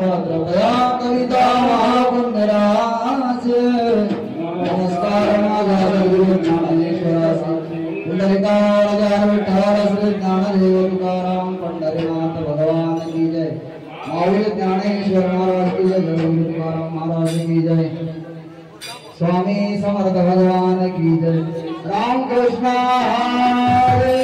कृपया कविता महापुण्यराज नमस्कार माझा गुरु ज्ञानेश्वरास पुंडलिकावरदार विठ्ठल श्री ज्ञानदेव तुकाराम पंढरीनाथ भगवान की जय माऊली ज्ञानेश्वर महाराज की जय गुरु तुकाराम महाराज की जय स्वामी समर्थ भगवान की जय राम कृष्ण हरे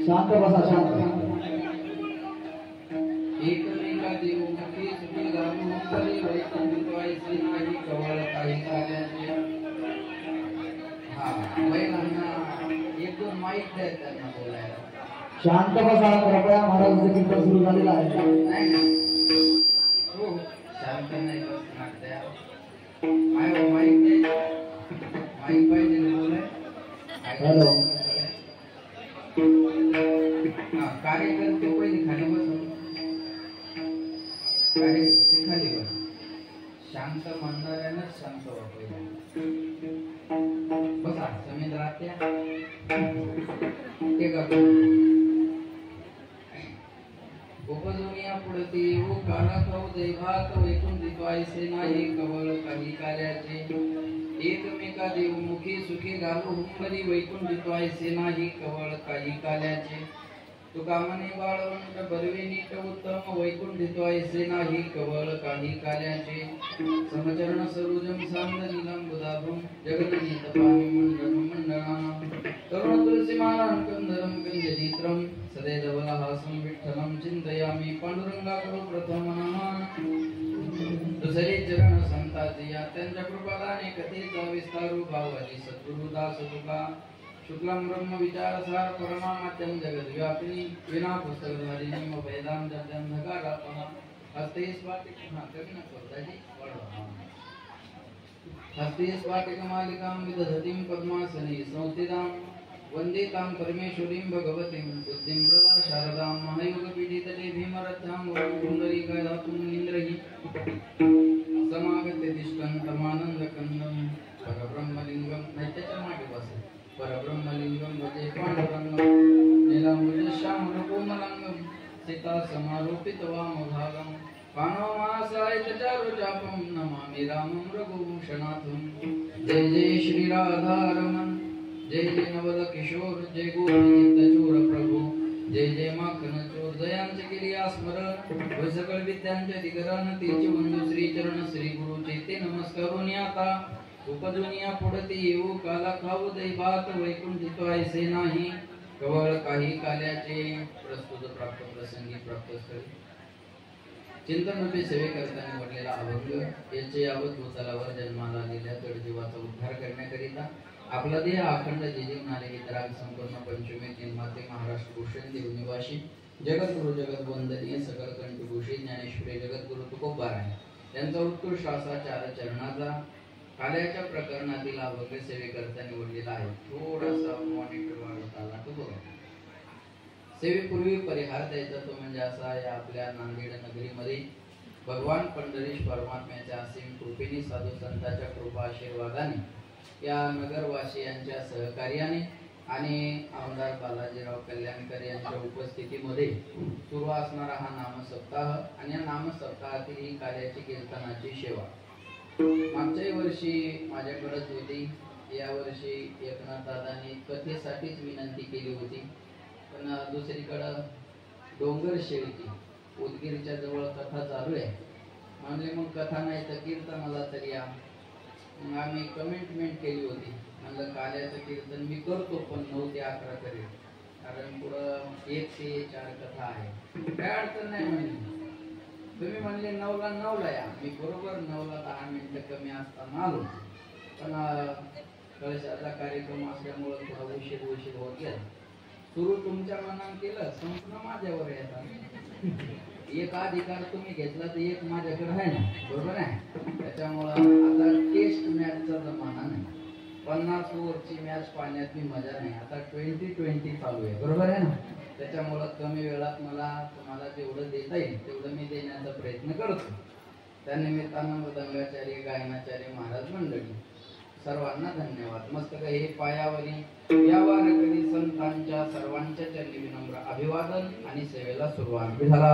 शांत बसा शांत एकमेका देवमुखी सुखी रामोपरी वैकुंठवाई श्री काही कवळ काही कार्याचे हा महिलांना एक दोन माईक द्या त्यांना बोलायला शांत बसा कृपया महाराजांचं कीर्तन सुरू झालेलं आहे नाही ना हो शांत नाही बसणार त्या माईक द्या माईक पाहिजे बोलाय हॅलो कार्यकर्ते पहिले खाली बसून कार्यकर्ते खाली बस शांत म्हणणाऱ्यांना शांत वाटलं बसा जमिनीत राहत्या ते का उपजोनिया पुढती येऊ काला खाऊ दैवात वैकुंठी द्वायसे नाही कवळ काही कार्याचे एकमेका देवमुखी सुखी घालू हुंबरी वैकुंठी द्वायसे नाही कवळ काही कार्याचे तुका मने बाळवंत बरवे नीट उत्तम वैकुंठी द्वायसे नाही कवळ काही कार्याचे समचरण सरोजम सांद नीलम बुधाभम जगन्नीत पामी मंडलम मंडलानाम तरुण तुलसीमालां कंदरम कंजनीत्रम सदैवलहासं विठ्ठलं चिंतयामि पांडुरंगाकडे प्रथम नमन दुसरे चरण संतांची या त्यांच्या कृपादाने कथेचा विस्तारू भावाची सद्गुरु दास तुका शुक्लम ब्रह्म विचारसार परमामात्यम जगद्व्यापिनी विना पुस्तकधारिणी व वेदांतंधकारापहा हस्ते स्वातिक कविना स्वदाजी वडवा हस्ते स्वातिक मालिकां विदधतीं पद्मासने संस्थितां वंदे तां परमेश्वरीं भगवतीं बुद्धिं प्रदा शारदां महायोगपीठितटे भीमरथां वरुणकुण्डलीकाधातुं निन्द्रहि समागत्य तिष्ठन् तमानन्दकन्दं परब्रह्मलिङ्गं नैत्यच्या मागे बसे परब्रह्मलिंगम वजे पांडुरंगम नीलांबुजश्यामलकोमलंगम सीता समारोपित वामभागम पाणवमासायतचारुचापं नमामि रामं रघुभूषणाथं जय जय श्री राधारमण जय जय नवल किशोर जय गोविंदचोर प्रभु जय जय माखन चोर जयांचे केली स्मरण व सकळ विद्यांचे दिगरण तिचे बंधू श्री चरण श्री गुरु चैते नमस्कारोनी आता उपजोनिया पुढती येऊ काला खाऊ दैवात वैकुंठी द्वायसे नाही कवळ काही काल्याचे प्रस्तुत प्राप्त प्रसंगी प्राप्त स्थळी चिंतन रूपी सेवे करता निवडलेला अभंग याचे यावत भूतलावर जन्माला आलेल्या जडजीवाचा उद्धार करण्याकरिता आपला देह अखंड जिजीवणारे वितराग संपूर्ण पंचमी निर्माते महाराष्ट्र भूषण देवनिवासी जगद्गुरु जगद्वंदनीय सकल कंठभूषित ज्ञानेश्वरी जगद्गुरु तुकोबार आहे त्यांचा उत्कृष्ट असा चार चरणाचा काल्याच्या प्रकरणातील अभंग सेवेकरता निवडलेला आहे थोडासा मॉनिटर वाढवत आला तो बघा सेवेपूर्वी परिहार द्यायचा तो म्हणजे असा या आपल्या नांदेड नगरीमध्ये भगवान पंढरीश परमात्म्याच्या असीम कृपेने साधू संतांच्या कृपा आशीर्वादाने या नगरवासियांच्या सहकार्याने आणि आमदार बालाजीराव कल्याणकर यांच्या उपस्थितीमध्ये सुरू असणारा हा नामसप्ताह आणि या नामसप्ताहातील ही कार्याची कीर्तनाची सेवा मागच्या वर्षी माझ्याकडेच होती या वर्षी एकनाथ दादांनी कथेसाठीच विनंती केली होती पण दुसरीकडे डोंगर शेळीची उदगीरच्या जवळ कथा चालू आहे म्हणजे मग कथा नाही तर कीर्तनाला तरी या मग आम्ही कमिटमेंट केली होती म्हणलं काल्याचं कीर्तन मी करतो पण 9 ते 11 करेल कारण पुढं 1 ते 4 कथा आहे काय अडचण नाही म्हणली तुम्ही म्हणले 9ला या मी बरोबर 9ला 10 मिनिटं कमी असताना आलो पण कळशाचा कार्यक्रम असल्यामुळे थोडा उशीर होत गेला सुरू तुमच्या मनात केलं संपूर्ण माझ्यावर येतात एक अधिकार तुम्ही घेतला तर एक माझ्याकडे आहे ना बरोबर आहे त्याच्यामुळं आता टेस्ट मॅचचा जमाना नाही 50 ओव्हरची मॅच पाहण्यात मजा नाही आता 20-20 चालू आहे बरोबर आहे ना त्याच्यामुळं कमी वेळात मला तुम्हाला जेवढं देता येईल तेवढं मी देण्याचा प्रयत्न करतो त्यानिमित्तानं मृदंगाचार्य गायनाचार्य महाराज मंडळी सर्वांना धन्यवाद मस्तक हे पायावरी या वारकरी संतांच्या सर्वांच्या चरणी विनम्र अभिवादन आणि सेवेला सुरुवात विठला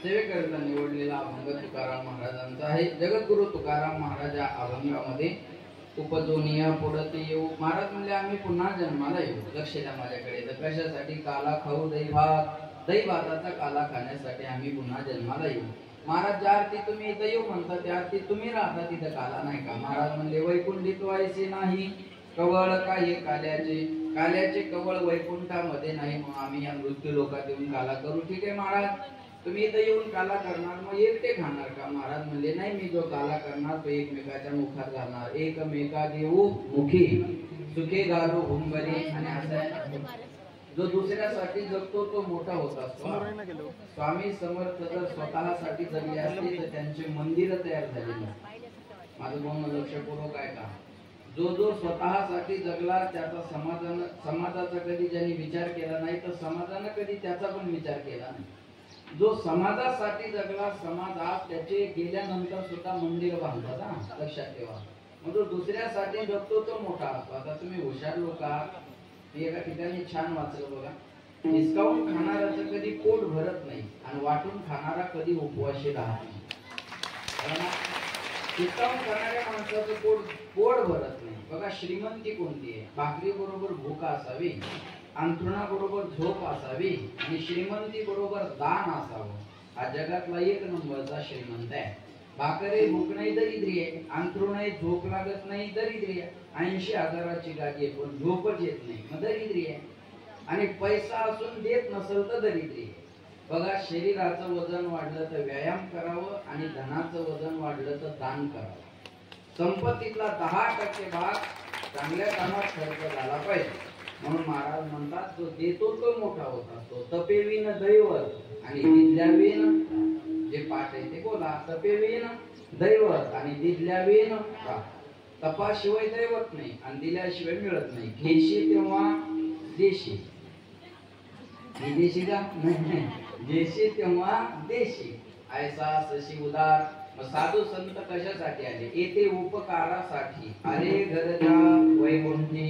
सेवेकरता निवडलेला अभंग तुकाराम महाराजांचा आहे जगद्गुरु तुकाराम महाराज या अभंगामध्ये उपजोनिया पुढते येऊ महाराज म्हणले आम्ही पुन्हा जन्माला येऊ लक्ष द्या माझ्याकडे तर कशासाठी काला खाऊ दैवाताचा काला खाण्यासाठी आम्ही पुन्हा जन्माला येऊ महाराज ज्या अर्थी तुम्ही इथं येऊ म्हणता त्या अर्थी तुम्ही राहता तिथं काला नाही का महाराज म्हणले वैकुंठीत व्हायचे नाही कवळ काही काल्याचे काल्याचे कवळ वैकुंठामध्ये नाही, मग आम्ही या मृत्यू लोकात येऊन काला करू. ठीक आहे महाराज, तुम्ही इथं येऊन काला करणार, मग एकटे खाणार का? महाराज म्हणले नाही, मी जो काला करणार तो एकमेकाच्या मुखात जाणार. एकमेका देऊ मुखी सुखे घालू हुंबरी. आणि असं आहे ना, जो दुसऱ्यासाठी जगतो तो मोठा होत असतो. स्वामी समर्थ जर स्वतःसाठी जगले असते तर त्यांचे मंदिर तयार झाले नसते. माझं बोलणं लक्षपूर्वक आहे का? जो स्वतःसाठी जगला त्याचा समाजाचा कधी ज्यांनी विचार केला नाही, तर समाजाने कधी त्याचा पण विचार केला नाही. जो समाजासाठी जगला, समाज आज त्याचे गेल्यानंतर सुद्धा मंदिर बांधतात. हा लक्षात ठेवा. मग जो दुसऱ्यासाठी जगतो तो मोठा असतो. आता तुम्ही हुशार लोक आहात, मी एका ठिकाणी छान वाचलं बघा. हिसकावून खाणाऱ्याचं कधी पोट भरत नाही आणि वाटून खाणारा कधी उपवाशी राहत नाही. हिसकावून खाणाऱ्या माणसाचं पोट भरत नाही. बघा, श्रीमंती कोणती आहे? भाकरी बरोबर भूक असावी, अंथरुणा बरोबर झोप असावी आणि श्रीमंती बरोबर दान असावं. हा जगातला एक नंबरचा श्रीमंत आहे. भाकरी भूक नाही दरिद्री आहे, अंथरुणाई झोप लागत नाही दरिद्री आहे, 80,000ची गाडी आहे पण झोपच येत नाही मग दरिद्री आहे, आणि पैसा असून देत नसेल तर दरिद्री आहे. बघा, शरीराचं वजन वाढलं तर व्यायाम करावं आणि धनाचं वजन वाढलं तर दान करावं. संपत्तीतला 10% भाग चांगल्या कामात खर्च झाला पाहिजे. म्हणून महाराज म्हणतात, जो देतो तो मोठा होत असतो. तपेविन दैवत आणि दिल्याविन, जे पाठ आहे ते बोला, तपेविन दैवत आणि दिल्याविन. तपाशिवाय दैवत नाही आणि दिल्याशिवाय मिळत नाही. घेशी तेव्हा देशी, विदेशी का नाही, देशी तेव्हा देशी. ऐसा सशी उदार. साधू संत कशासाठी आले? येथे उपकारासाठी. अरे गरजा वैकुंठी.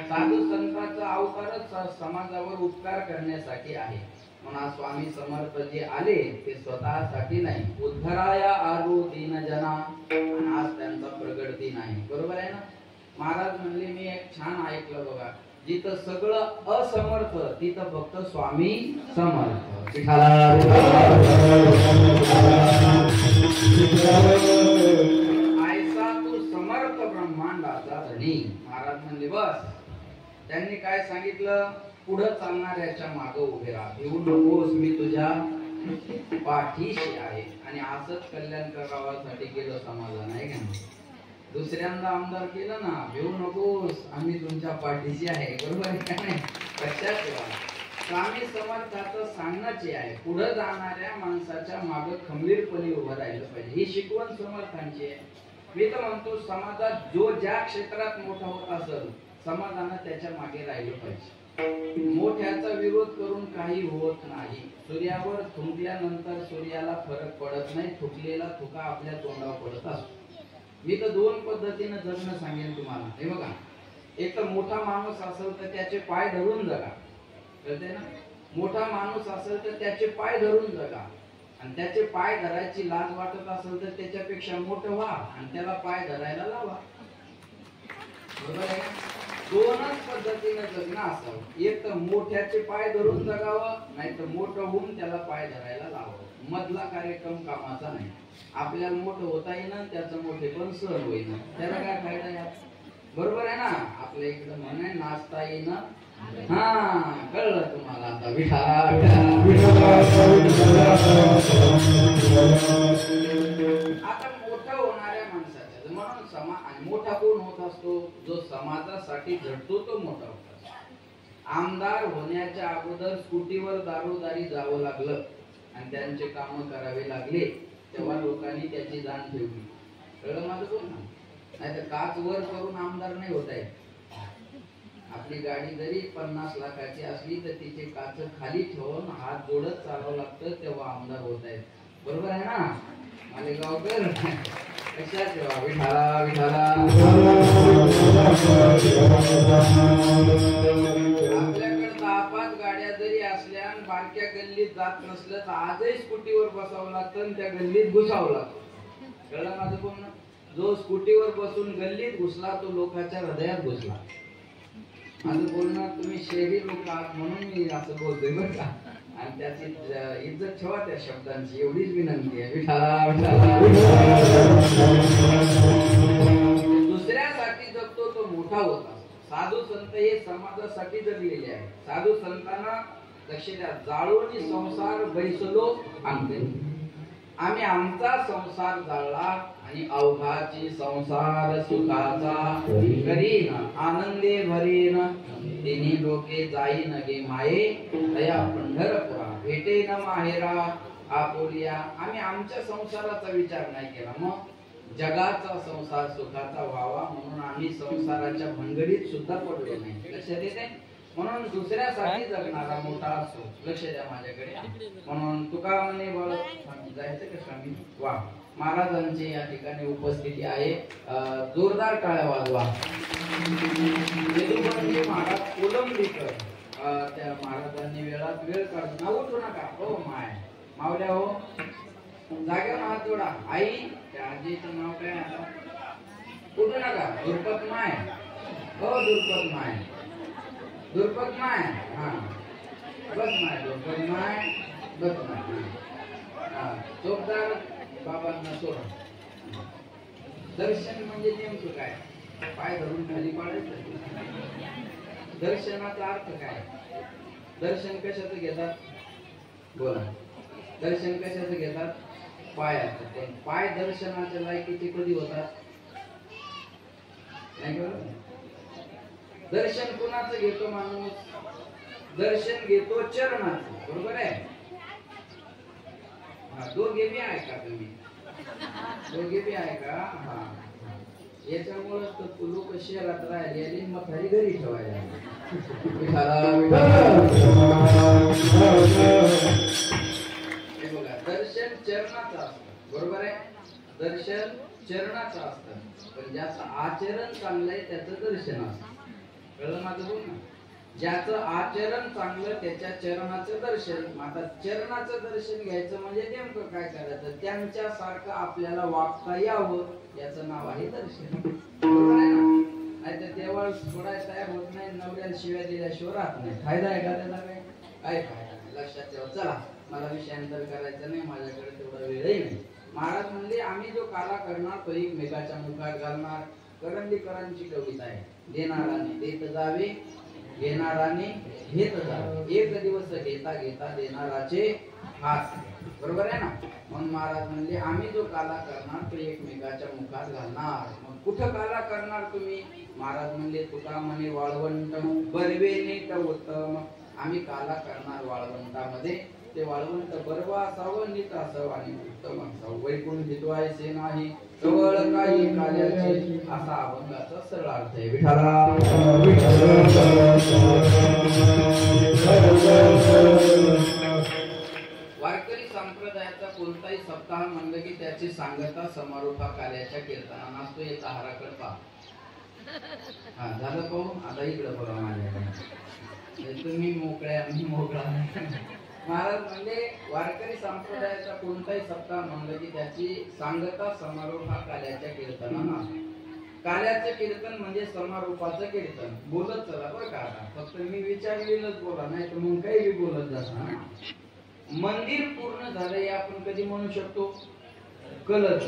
साधू संतांचा अवतारच समाजावर उपकार करण्यासाठी आहे. म्हणून स्वामी समर्थ जे आले ते स्वतःसाठी नाही, उद्धराया आरू दीन जना. आणि आज त्यांचा प्रगट दिन आहे. बरोबर आहे ना? महाराज म्हणले, मी एक छान ऐकलं बघा, जिथं सगळं असमर्थ तिथं फक्त स्वामी समर्थ. ऐसा तू समर्थ ब्रह्मांडाचा धनी. महाराज म्हणले बस. त्यांनी काय सांगितलं? पुढे चालणाऱ्याच्या मागे उभे राहा, भिवू नकोस, मी तुझ्या पाठीशी आहे. आणि असंच कल्याण करावासाठी केलं समाजाने, आहे का? दुसऱ्यांदा आमदार केलं ना, भिवू नकोस, आम्ही तुमच्या पाठीशी आहे. बरोबर आहे का नाही? लक्षात ठेवा, स्वामी समर्थाचं सांगण्याचे आहे, पुढे जाणाऱ्या माणसाच्या मागे खंबीरपणे उभं राहिलं पाहिजे. ही शिकवण समर्थांची आहे. मी तर म्हणतो, समाजात जो ज्या क्षेत्रात मोठा होत असेल, समाजानं त्याच्या मागे राहिलं पाहिजे. मोठ्याचा विरोध करून काही होत नाही. सूर्यावर थुंकल्यानंतर सूर्याला फरक पडत नाही, थुकलेला थुका आपल्या तोंडावर पडत असतो. मी तर 2 पद्धतीने जगणं सांगेन तुम्हाला. हे बघा, एक तर मोठा माणूस असेल तर त्याचे पाय धरून जगा, कळते ना? मोठा माणूस असेल तर त्याचे पाय धरून जगा, आणि त्याचे पाय धरायची लाज वाटत असेल तर त्याच्यापेक्षा मोठं व्हा आणि त्याला पाय धरायला लावा. बरोबर आहे? 2च पद्धतीने जगणं असावं. एक तर मोठ्याचे पाय धरून जगावं, नाही तर मोठं होऊन त्याला पाय धरायला लावावं. मधला कार्यक्रम कामाचा नाही. आपल्याला मोठं होता येईना, त्याचं मोठे पण सहन होईना, त्याला काय फायदा यात? बरोबर आहे ना? आपल्या इकडे म्हणे, नाचता येईना. हा, कळलं तुम्हाला आता? आता मोठं होणाऱ्या माणसाच्या, म्हणून मोठा कोण होत असतो? जो समाजासाठी झटतो तो मोठा होत असतो. आमदार होण्याच्या अगोदर स्कूटीवर दारोदारी जावं लागलं आणि त्यांचे काम करावे लागले, तेव्हा लोकांनी त्याची जाण ठेवली. कळलं माझं बोलणं? नाही तर काच वर करून आमदार नाही होत आहे. आपली गाडी जरी 50 लाखाची असली तर तिचे काच खाली ठेवून हात जोडत चालावं लागतं, तेव्हा आमदार होत आहेत. बरोबर आहे ना? मालेगावकर लक्षात ठेवा. विठाला विठाला. आपल्याकडे 10-5 गाड्या जरी असल्या आणि बारक्या गल्लीत जात नसलं तर आजही स्कूटीवर बसावं लागतं आणि त्या गल्लीत घुसावं लागतं. कळलं माझं बोलणं? जो स्कूटीवर बसून गल्लीत घुसला तो लोकांच्या हृदयात घुसला. माझं बोलणं, तुम्ही शहरी लोक आहात म्हणून मी असं बोलतोय बरं का, आणि त्याची इज्जत ठेवा त्या शब्दांची, एवढीच विनंती आहे. विठाला विठाला. दुसऱ्यासाठी जगतो तो मोठा होत असतो. साधू संत हे समाजासाठी जगलेले आहे. साधू संतांना लक्ष द्या, जाळून संसार बैसलो अंगणी. आम्ही आमचा संसार जाळला आणि अवघाची संसार सुखाचा करीन आनंदे भरीन. तिन्ही डोके जाईन गे माये दया पंढरपुरा भेटेन माहेरा आपुलिया. आम्ही आमच्या संसाराचा विचार नाही केला, मग जगाचा संसार सुखाचा व्हावा म्हणून आम्ही संसाराच्या भंगडीत सुद्धा पडलो नाही. लक्षात येते. म्हणून दुसऱ्यासाठी जगणारा मोठा असो. लक्ष द्या माझ्याकडे. म्हणून तुका म्हणे बळ जायचं का स्वामी. वा, महाराजांची या ठिकाणी उपस्थिती आहे. जोरदार टाळ्या वाजवा. महाराज कोलंबीकर त्या महाराजांनी वेळात वेळ काढून ना उठू नका हो माय मावल्या हो जागेवर हात जोडा. आई त्या आजीचं नाव काय आता उठू नका. दुर्पत माय हो दुर्पत माय दुर्पत माय. हा बस माय दुर्पत माय बस माय. हा चोपदार बाबांना सोडा. दर्शन म्हणजे नेमकं काय. पाय धरून खाली पाडायचं. दर्शनाचा अर्थ काय. दर्शन कशाचं घेतात बोला. दर्शन कशाचं घेतात पायाचं. पाय दर्शनाच्या लायकीचे कधी होतात नाही बरोबर. दर्शन कुणाचं घेतो माणूस. दर्शन घेतो चरणाचं. बरोबर आहे. दोघे बी आहे का तुम्ही. दोघे बी आहे का. हा याच्यामुळे तर लोक शहरात राहिले आणि म्हातारी घरी ठेवायला. बघा दर्शन चरणाचं असतं. बरोबर आहे. दर्शन चरणाचं असतं पण ज्याचं आचरण चांगलं आहे त्याचं दर्शन असतं. कळलं माझं बोल ना. ज्याचं आचरण चांगलं त्याच्या चरणाचं दर्शन. आता चरणाचं दर्शन घ्यायचं म्हणजे नेमकं काय करायचं. त्यांच्या सारखं आपल्याला वागता यावं याचं नाव आहे दर्शन. बरोबर आहे ना. नाही तर देवळ सोडायला तयार होत नाही. नवऱ्याला शिव्या दिल्याशिवाय राहत नाही. फायदा आहे का त्याचा. काय फायदा नाही. लक्षात ठेवा. चला मला विषयांतर करायचं नाही. माझ्याकडे तेवढा वेळही नाही. महाराज म्हणले आम्ही जो काला करणार तो एकमेकाच्या मुखात घालणार. करंदीकरांची कविता आहे. देणाराने देत जावे घेणाराने घेत जावे. एक दिवस घेता घेता देणाराचे हात. बरोबर आहे ना. म्हणून महाराज म्हणले आम्ही जो काला करणार तो एकमेकाच्या मुखात घालणार. मग कुठं काला करणार तुम्ही. महाराज म्हणले तुका म्हणे वाळवंट बरवे नीट उत्तम. आम्ही काला करणार वाळवंटामध्ये. ते वाळवंट बरव असावं नीट असावं आणि उत्तम असावं. वैकुंठ हितवायचे नाही जवळ काही कार्याचे असा अभंगाचा सरळ अर्थ आहे. विठाला वारकरी संप्रदायाचा कोणताही सप्ताह म्हणलं की त्याची सांगता समारोपा कार्याच्या कीर्तनानं असतो. याचा हाराकड पहा. हा झालं पाहू. आता इकडं बघा माझ्याकडे. तुम्ही मोकळ्या मी मोकळा. महाराज म्हणजे वारकरी संप्रदायाचा कोणताही सप्ताह म्हणलं की त्याची सांगता समारोप हा काल्याच्या कीर्तनानं असतो. काल्याचं कीर्तन म्हणजे समारोपाचं कीर्तन. बोलत चला बरं का. आता फक्त मी विचारलेलंच बोला नाही तर मग काही बी बोलत जाणार. मंदिर पूर्ण झालं हे आपण कधी म्हणू शकतो. कलश.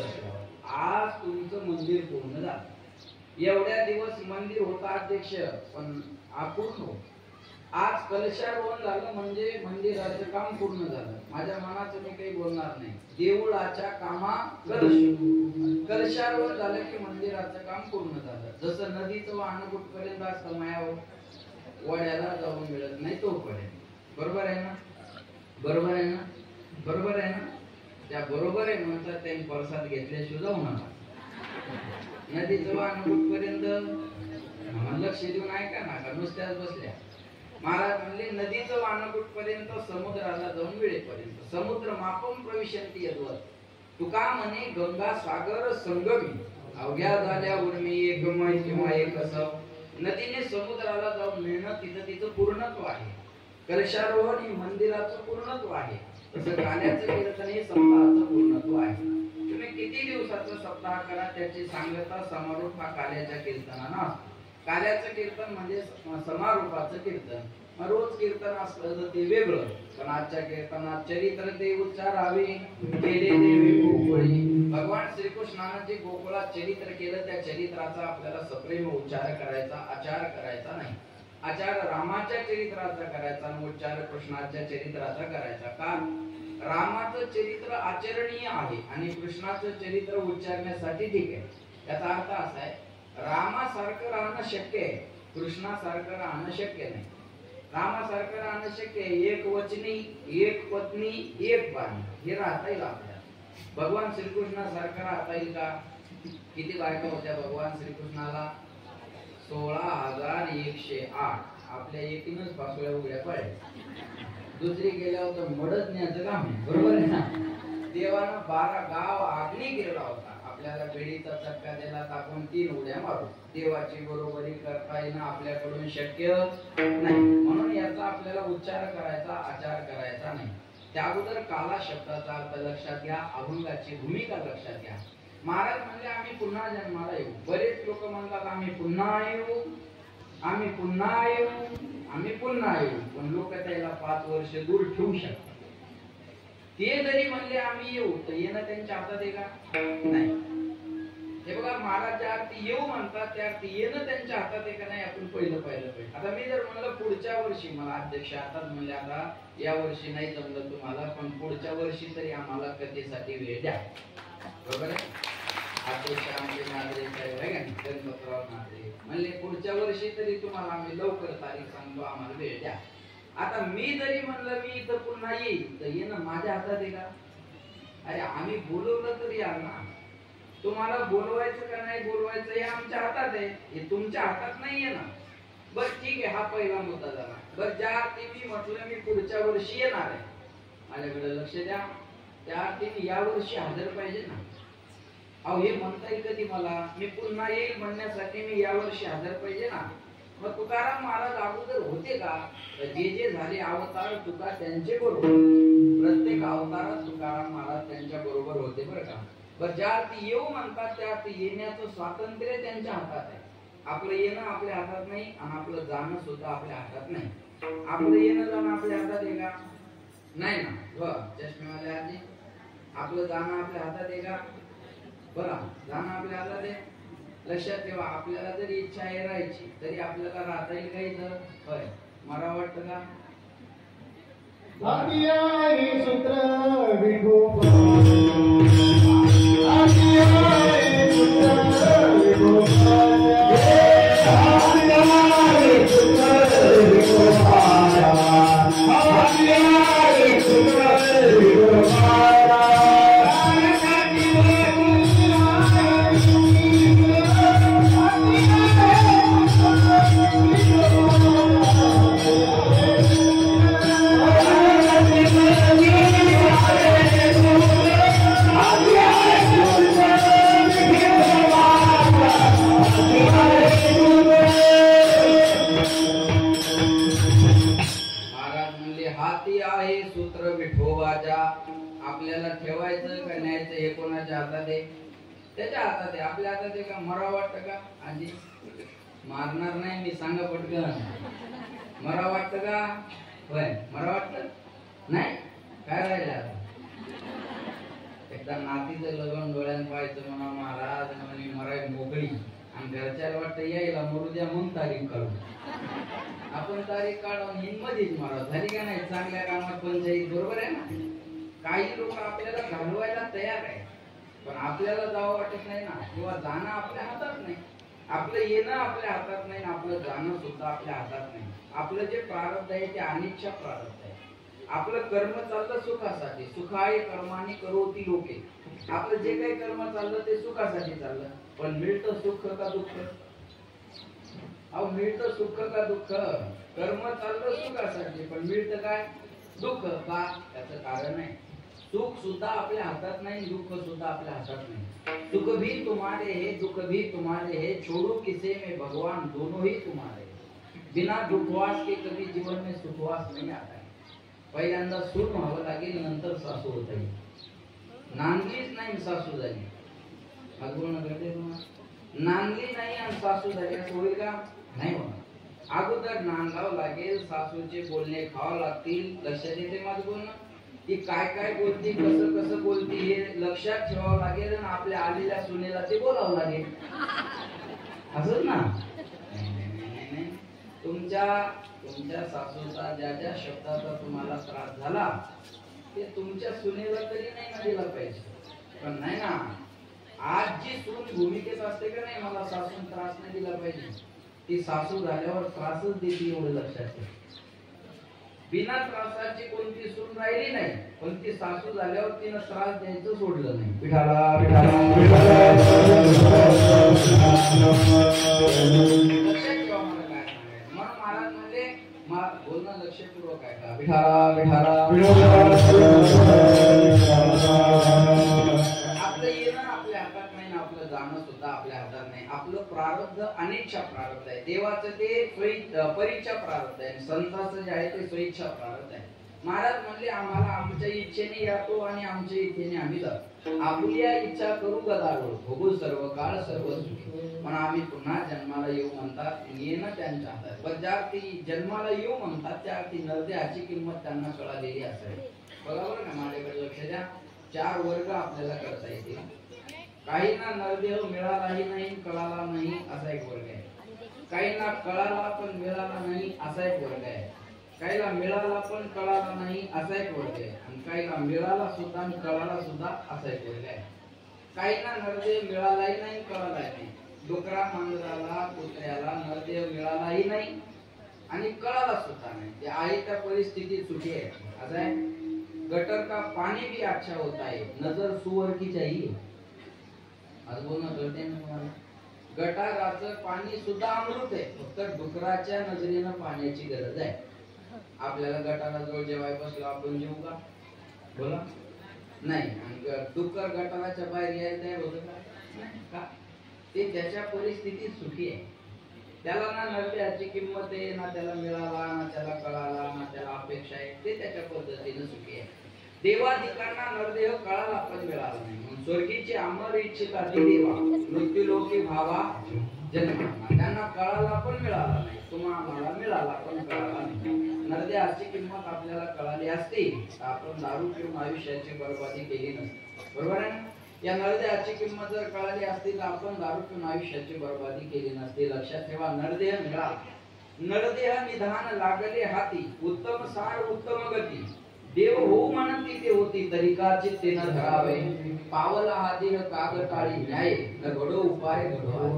आज तुमचं मंदिर पूर्ण झालं. एवढ्या दिवस मंदिर होता अध्यक्ष पण अपूर्ण होत. आज कलशारोहण झालं म्हणजे मंदिराचं काम पूर्ण झालं. माझ्या मनाचं मी काही बोलणार नाही. देऊळाच्या कामा कलशारोहण झालं की मंदिराचं काम पूर्ण झालं. जसं नदीचं वाहन कुठपर्यंत असतं मायावर वड्याला जाऊन मिळत नाही तोपर्यंत. बरोबर आहे ना. बरोबर आहे ना. बरोबर आहे ना. त्या बरोबर आहे म्हणतात त्यांनी प्रसाद घेतल्याशिवाय जाऊ नका. नदीचं वाहन कुठपर्यंत लक्ष देऊन ऐका ना का नुसत्याच बसल्या. महाराज म्हणले नदीचं वाहन कुठपर्यंत समुद्राला जाऊन मिळेपर्यंत. समुद्र मापम प्रविशंती यद्वत. तुका म्हणे गंगा सागर संगमी अवघ्या झाल्या उर्मी एकमय किंवा एक असं. नदीने समुद्राला जाऊन मिळणं तिथं तिचं पूर्णत्व आहे. कलशारोहण ही मंदिराचं पूर्णत्व आहे. तसं काल्याचं कीर्तन हे सप्ताहाचं पूर्णत्व आहे. तुम्ही किती दिवसाचा सप्ताह करा त्याची सांगता समारोप हा काल्याच्या कीर्तनानं असतो. काल्याचं कीर्तन म्हणजे समारोपाचं कीर्तन. रोज कीर्तन असलं तर ते वेगळं. पण आजच्या कीर्तनात चरित्र ते उच्चारावे केले देवी भोपळी भगवान श्रीकृष्णाने जे गोकुळात चरित्र केलं त्या चरित्राचा आपल्याला सप्रेम उच्चार करायचा, आचार करायचा नाही. आचार रामाच्या चरित्राचा करायचा आणि उच्चार कृष्णाच्या चरित्राचा करायचा. का? रामाचं चरित्र आचरणीय आहे आणि कृष्णाचं चरित्र उच्चारण्यासाठी ठीक आहे. याचा अर्थ असा आहे, रामासारखं राहणं शक्य आहे, कृष्णासारखं राहणं शक्य नाही. रामासारखं राहणं शक्य आहे, एक वचनी, एक पत्नी, एक बाणी, हे राहता येईल आपल्याला. भगवान श्रीकृष्णासारखं राहता येईल का? किती बायका होत्या भगवान श्रीकृष्णाला? 16,108. आपल्या एकीनच पासोळ्या उघड्या पडल्या. दुसरी गेल्यावर तर मडत न्यायचं काम आहे, बरोबर आहे ना? देवानं 12 गाव आग्नी केला होता. आपल्याला बेडीचा चटका दिला तर आपण 3 उड्या मारू. देवाची बरोबरी करता येणं आपल्याकडून शक्य नाही. म्हणून याचा आपल्याला उच्चार करायचा, आचार करायचा नाही. त्या अगोदर काला शब्दाचा अर्थ लक्षात घ्या, अभंगाची भूमिका लक्षात घ्या. महाराज म्हणले आम्ही पुन्हा जन्माला येऊ. बरेच लोक म्हणतात आम्ही पुन्हा येऊ, आम्ही पुन्हा येऊ, आम्ही पुन्हा येऊ. पण लोक त्याला 5 वर्ष दूर ठेवू शकतात. ते जरी म्हणले आम्ही येऊ तर येणं त्यांच्या हातात आहे का? नाही. हे बघा, महाराज ज्या अर्थी येऊ म्हणतात त्या अर्थी येणं त्यांच्या हातात आहे का नाही आपण पहिलं पाहिजे. आता मी जर म्हणलं पुढच्या वर्षी, मला अध्यक्ष हातात म्हणले आता या वर्षी नाही जमलं तुम्हाला, पण पुढच्या वर्षी तरी आम्हाला कथेसाठी वेळ द्या, बरोबर आहे? अध्यक्ष आमचे नागरे साहेब आहे का, गणपतराव नागरे म्हणले पुढच्या वर्षी तरी तुम्हाला आम्ही लवकर तारीख सांगतो, आम्हाला वेळ द्या. आता मी जरी म्हणलं मी इथं पुन्हा येईल तर येणं माझ्या हातात आहे का? अरे आम्ही बोलवलं तरी यार ना. तुम्हाला बोलवायचं का नाही बोलवायचं हे आमच्या हातात आहे, हे तुमच्या हातात नाहीये ना. बस ठीक आहे, हा पहिला मुद्दा झाला. बस ज्या अर्थी मी म्हटलं मी पुढच्या वर्षी येणार आहे, माझ्याकडे लक्ष द्या, त्या अर्थी मी या वर्षी हजर पाहिजे ना. अहो हे म्हणता येईल कधी मला, मी पुन्हा येईल म्हणण्यासाठी मी या वर्षी हजर पाहिजे ना. मग तुकाराम महाराज अगोदर होते का? जे जे झाले अवतार तुका त्यांचे बरोबर, प्रत्येक अवतारात तुकाराम महाराज त्यांच्या बरोबर होते बरं का. बरं ज्या अर्थी येऊ म्हणतात त्या अर्थी येण्याचं स्वातंत्र्य त्यांच्या हातात आहे. आपलं येणं आपल्या हातात नाही आणि आपलं जाणं सुद्धा आपल्या हातात नाही. आपलं येणं जाणं आपल्या हातात आहे का? नाही ना. चष्मेवाले आजी, आपलं जाणं आपल्या हातात आहे का? बरं, जाणं आपल्या हातात आहे. लक्षात ठेवा, आपल्याला जरी इच्छा आहे राहायची तरी आपल्याला राहता येईल काही तर होय, मला वाटतं का? सूत्र विभू आपल्याला ठेवायचं का न्यायचं हे कोणाच्या हातात आहे? त्याच्या हातात आहे. आपल्या हातात आहे का? मरा वाटतं का? आजी मारणार नाही मी, सांगा पटकन. मरा वाटतं का? होय, मरा वाटतं नाही. काय राहिलं आता? एकदा नातीचं लग्न डोळ्यानं पाहायचं म्हणा महाराज, म्हणे मराय मोकळी, आणि घरच्याला वाटतं यायला मरू द्या मग तारीख काढू. आपण तारीख काढून हिंमतीच मरा झाली का नाही? चांगल्या कामात पंचायत, बरोबर आहे ना. काही लोक आपल्याला घालवायला तयार आहे पण आपल्याला जावं वाटत नाही ना, किंवा जाणं आपल्या हातात नाही. आपलं येणं आपल्या हातात नाही, आपलं जाणं सुद्धा आपल्या हातात नाही. आपलं जे प्रारब्ध आहे ते अनिच्छा प्रारब्ध आहे. आपलं कर्म चाललं सुखासाठी, सुखाय कर्माने करोती लोके. आपलं जे काही कर्म चाललं ते सुखासाठी चाललं, पण मिळतं सुख का दुःख? अहो मिळतं सुख का दुःख? कर्म चाललं सुखासाठी पण मिळतं काय? दुःख. का? त्याचं कारण आहे सुख सुद्धा आपल्या हातात नाही, दुःख सुद्धा आपल्या हातात नाही. सुख भी तुम्हारे है, दुख भी तुम्हारे है, छोड़ो किसे में भगवान दोनों ही तुम्हारे. बिना दुखवास के कभी जीवन में सुखवास नहीं आता है. पहिल्यांदा सून व्हावं लागेल, नंतर सासू होता येईल. नांदलीच नाही सासू झाली, नांदली नाही आणि सासू झाली असं होईल का? नाही होणार. अगोदर नांदावं लागेल, सासूचे बोलणे खावं लागतील. लक्षात येते माझं बोलणं? ती काय काय बोलती, कसं कसं बोलती हे लक्षात ठेवावं लागेल आणि आपल्या आलेल्या सुनेला ते बोलावं लागेल. असंच ना. तुमच्या सासूचा ज्या ज्या शब्दाचा तुम्हाला त्रास झाला ते तुमच्या सुनेला तरी नाही ना दिला पाहिजे. पण नाही ना, आज जी सून भूमिकेत असते का नाही, मला सासून त्रास नाही दिला पाहिजे, ती सासू झाल्यावर त्रासच देते एवढं लक्षात ठेवा. बिना त्रासाची कोणती सून राहिली नाही, पण ती सासू झाल्यावर तिनं त्रास द्यायचं सोडलं नाही. विठाला विठाला लक्षात ठेवा मला काय सांगायचं. म्हणून महाराज म्हणजे बोलणं लक्षपूर्वक आहे का. विठाला विठाला आपलं येणं आपल्या हातात नाही ना, आपलं जाणं सुद्धा आपल्या हातात नाही. आपलं प्रारब्ध अनिच्छा प्रारब्ध आहे. देवाचं ते परीक्षा प्रारब्ध आहे, संतांचं जे आहे ते स्वेच्छा प्रारब्ध आहे. महाराज म्हणले आम्हाला आमच्या इच्छेने येतो आणि आमच्या इच्छेने आम्ही जातो. आपल्या इच्छा करू गदारोळ भोगू सर्व काळ सर्व सुखी. पण आम्ही पुन्हा जन्माला येऊ म्हणतात, येणं त्यांच्या हातात. पण ज्या ती जन्माला येऊ म्हणतात त्या ती नरदेहाची किंमत त्यांना कळालेली असेल. बरोबर ना. माझ्याकडे लक्ष द्या. 4 वर्ग आपल्याला करता येतील. काहींना नरदेह मिळालाही नाही, कळाला नाही असा एक वर्ग आहे. काहींना कळाला पण मिळाला नाही असा एक वर्ग आहे. काहीला मिळाला पण कळाला नाही असा एक वर्ग आहे. आणि काहीला मिळाला सुद्धा आणि कळाला सुद्धा असा एक वर्ग आहे. काहींना नरदेह मिळालाही नाही, कळालाही नाही. डुकरा मांजराला कुत्र्याला नरदेह मिळालाही नाही आणि कळाला सुद्धा नाही. ते आहे त्या परिस्थितीत सुखी आहे. असं आहे. गटर का पानी भी अच्छा होता है, नजर सुअर की चाहिए. आज बोलणं कळते ना तुम्हाला. गटाराचं पाणी सुद्धा अमृत आहे, फक्त डुकराच्या नजरेनं पाण्याची गरज आहे. आपल्याला गटाराजवळ जेवायला बसलो आपण जेवू का? बोला नाही. आणि डुकर गटाराच्या बाहेर यायला तयार होतं का? नाही का? ते त्याच्या परिस्थितीत सुखी आहे. त्याला ना नरदेहाची किंमत आहे, ना त्याला मिळाला, ना त्याला कळाला, ना त्याला अपेक्षा आहे. ते त्याच्या पद्धतीने सुखी आहे. देवाधिकांना नरदेह कळाला पण मिळाला नाही. स्वर्गीची अमर इच्छिता देवा मृत्यू लोकी भावा जन्म. त्यांना कळाला पण मिळाला नाही. तुम्हाला मिळाला पण कळाला नाही. नरदेहाची किंमत आपल्याला कळाली असती तर आपण दारू पिऊन आयुष्याची बर्बादी केली नसती. बरोबर आहे ना. या नरदेहाची किंमत जर कळाली असती तर आपण दारू पिऊन आयुष्याची बर्बादी केली नसती. लक्षात ठेवा. नरदेह मिळाला. नरदेह निधान लागले हाती, उत्तम सार उत्तम गती. देव होऊ म्हणती ते होती, तरिकाची ते न धरावे. पावला हा देह काग टाळी न्याय, न घडो उपाय घडवावे.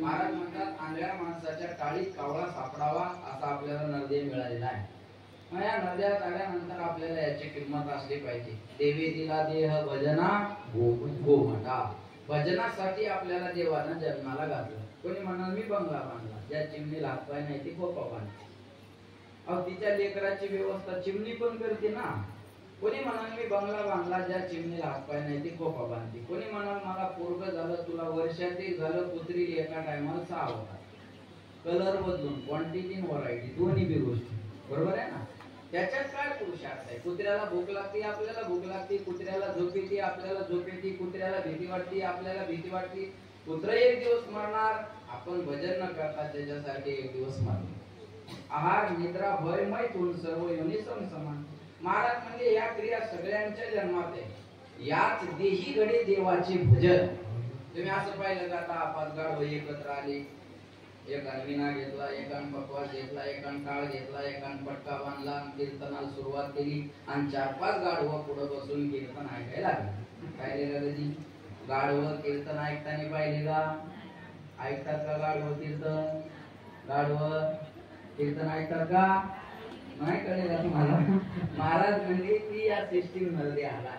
महाराज म्हणतात आंधळ्या माणसाच्या टाळीत कावळा सापडावा असा आपल्याला नरदेह मिळालेला आहे. मग या नरदेहात आल्यानंतर आपल्याला याची किंमत असली पाहिजे. देवी दिला देह भजना गोमटा. भजनासाठी आपल्याला देवानं जन्माला घातलं. कोणी म्हणाल मी बंगला बांधला, ज्या चिमणीला हातपाय नाही ती खोपा बांधली. अहो तिच्या लेकराची व्यवस्था चिमणी पण करते ना. कोणी म्हणाल मी बंगला बांधला, ज्या चिमणीला हातपाय नाही ती खोपा बांधते. कोणी म्हणाल मला पोरग झालं, तुला वर्षात एक झालं, कुत्री एका टायमाला 6 होतात. कलर बदलून क्वांटिटी व्हरायटी दोन्ही बी गोष्टी. बरोबर आहे ना. त्याच्यात काय पुरुषार्थ आहे. कुत्र्याला भूक लागते, आपल्याला भूक लागते. कुत्र्याला झोप येते, आपल्याला झोप येते. कुत्र्याला भीती वाटते, आपल्याला भीती वाटते. कुत्र एक दिवस मरणार, आपण भजन न करता त्याच्यासारखे एक दिवस मरणार. आहार निद्रा भय मैथून सर्व योनी समान. महाराज म्हणजे या क्रिया सगळ्यांच्या जन्मात आहे. याच देही घडे देवाचे भजन. तुम्ही असं पाहिलं जाता 5 गाढव एकत्र आले, एकान विना घेतला, एकान पकवास घेतला, एकान टाळ घेतला, एकान पटका बांधला, कीर्तनाला सुरुवात केली आणि 4-5 गाढव पुढे बसून कीर्तन ऐकायला लागले. पाहिले का कधी गाढव कीर्तन ऐकताना? पाहिले का? ऐकतात का गाढव कीर्तन? गाढव कीर्तन ऐकतात का? नाही कळेल का तुम्हाला? महाराज म्हणजे ती या सिस्टीम मध्ये आला.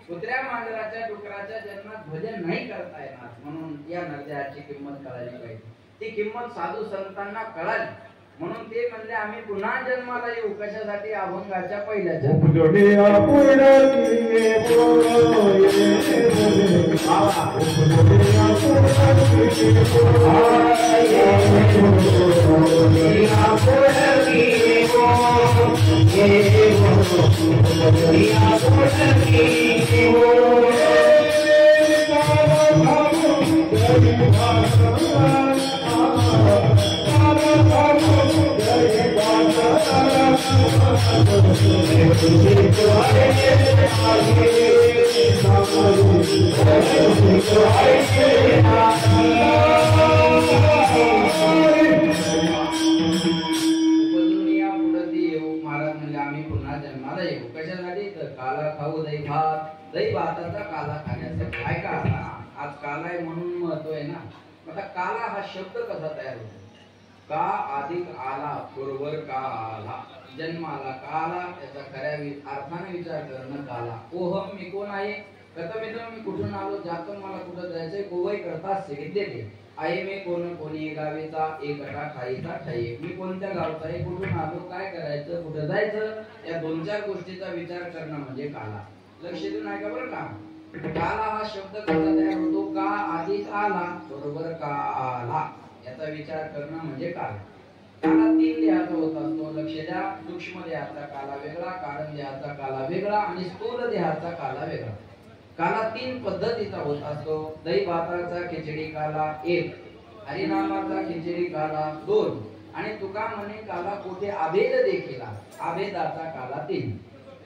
कुत्र्या मांजराच्या डुकराच्या जन्मात भजन नाही करता येणार, म्हणून या नरदेहाची किंमत कळाली पाहिजे. ती किंमत साधू संतांना कळाली म्हणून ते म्हणले आम्ही पुन्हा जन्माला येऊ. कशासाठी? अभंगाच्या पहिल्याच्या Thank you. काला खाऊ दही भात, दही भाताचा काला खाण्यासाठी. ऐका आज काला आहे म्हणून महत्व आहे ना. आता काला हा शब्द कसा तयार होतो? का अधिक आला बरोबर का आला, जन्माला का आला याचा खऱ्या अर्थाने विचार करणं काला. ओहम मी कोण आहे, कथा मित्र मी कुठून आलो, जातो मला कुठं जायचंय, कोवई करता सिद्ध आहे मी कोण कोणी गावीचा एक अटा खाईचा ठाई. मी कोणत्या गावचा आहे, कुठून आलो, काय करायचं, कुठं जायचं, या दोन चार गोष्टीचा विचार करणं म्हणजे काला. लक्ष देऊन ऐका बरं का. काला हा शब्द कसा तयार होतो? का अधिक आला बरोबर का आला याचा विचार करणं म्हणजे काला. काला तीन देहाचा होत असतो. लक्ष द्या. सूक्ष्म देहाचा काला वेगळा, कारण देहाचा काला वेगळा आणि स्थूल देहाचा काला वेगळा. काला तीन पद्धतीचा होत असतो. दही भाताचा खिचडी काला एक, हरिनामाचा खिचडी काला दोन आणि तुका म्हणे काला कोठे अभेद देखील अभेदाचा काला तीन.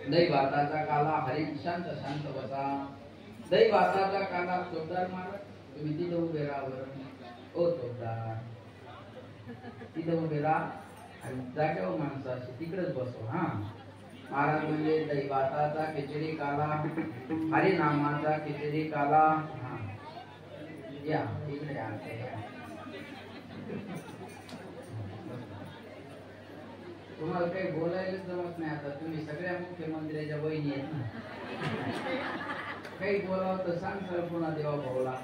दही भाताचा काला हरी शांत शांत बसा. दही भाताचा काला चोपदार महाराज तुम्ही तिथे उभे राहा बरं. ओ चोपदार तिथे उभे राहा आणि जागेवर माणसं अशी तिकडेच बसव. हा महाराज म्हणजे दही भाताचा खिचडी काला, हरिनामाचा खिचडी काला. हा या इकडे या. तुम्हाला काही बोलायला जमत नाही. आता तुम्ही सगळ्या मुख्यमंत्र्याच्या बहिणी आहेत ना. काही बोलावं तर सांग सर पुन्हा देवा भाऊला.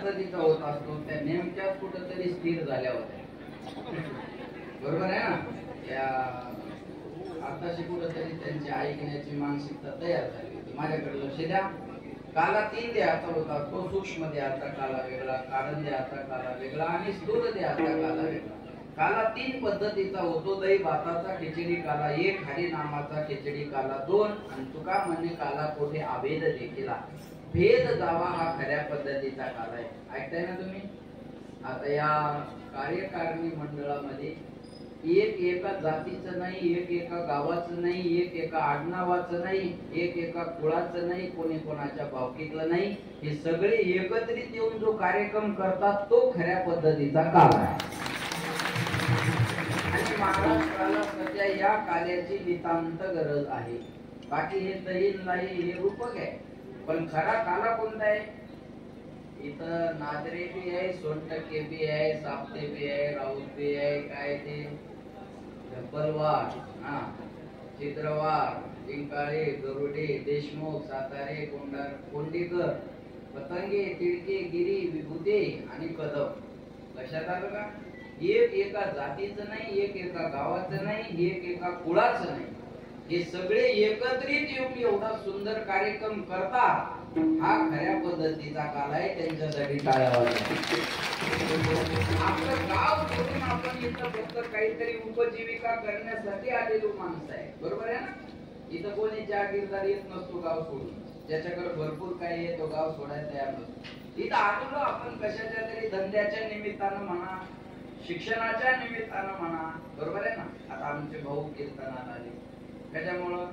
पद्धतीचा होत असतो. त्या नेमक्याच कुठेतरी स्थिर झाल्या होत्या. बरोबर आहे ना. या आताशी कुठेतरी त्यांची ऐकण्याची मानसिकता तयार झाली होती. माझ्याकडे लक्ष द्या. काला तीन देहाचा होता. तो सूक्ष्म देहाचा काला वेगळा, कारण देहाचा काला वेगळा आणि स्थूल देहाचा काला वेगळा. काला तीन पद्धतीचा होतो. दही भाताचा खिचडी काला एक, हरिनामाचा खिचडी काला दोन आणि तुका म्हणे काला कोठे अभेद देखील भेद जावा हा खऱ्या पद्धतीचा काला आहे. ऐकताय ना तुम्ही. आता या कार्यकारिणी मंडळामध्ये एक एका जातीचं नाही, एक एका गावाचं नाही, एक एका आडनावाचं नाही, एक एका कुळाचं नाही, कोणी कोणाच्या भावकीतलं नाही. हे सगळे एकत्रित येऊन जो कार्यक्रम करतात तो खऱ्या पद्धतीचा काला आहे. आणि महाराष्ट्राला सध्या या कार्याची नितांत गरज आहे. बाकी हे दहीन लाई हे रूपक आहे, पण खरा काला कोणता आहे? इथं नादरे बी आहे, सोनटक्के बी आहे, साप्ते बी आहे, राऊत बी आहे, काय ते बलवार, हा चित्रवार, जिंकाळे, गरुडे, देशमुख, सातारे, कोंडीकर, पतंगे, तिडके, गिरी, विभूते आणि कदम. लक्षात आलं का? एक एका जातीचं नाही, एक एका गावाचं नाही, एक एका कुळाचं नाही. हे सगळे एकत्रित येऊन एवढा सुंदर कार्यक्रम करतात. हा खऱ्या पद्धतीचा काल आहे. त्यांच्यासाठी टाळ्या वाजवा. आपलं गाव सोडून आपण इथं फक्त काहीतरी उपजीविका करण्यासाठी आलेलो माणसं आहे. बरोबर आहे ना. इथं कोणी जागीरदार येत नसतो गाव सोडून. ज्याच्याकडे भरपूर काही आहे तो गाव सोडायला तयार नसतो. इथं आलेलो आपण कशाच्या तरी धंद्याच्या निमित्तानं म्हणा, शिक्षणाच्या निमित्तानं म्हणा. बरोबर आहे ना. आता आमचे भाऊ कीर्तनाला आले. त्याच्यामुळं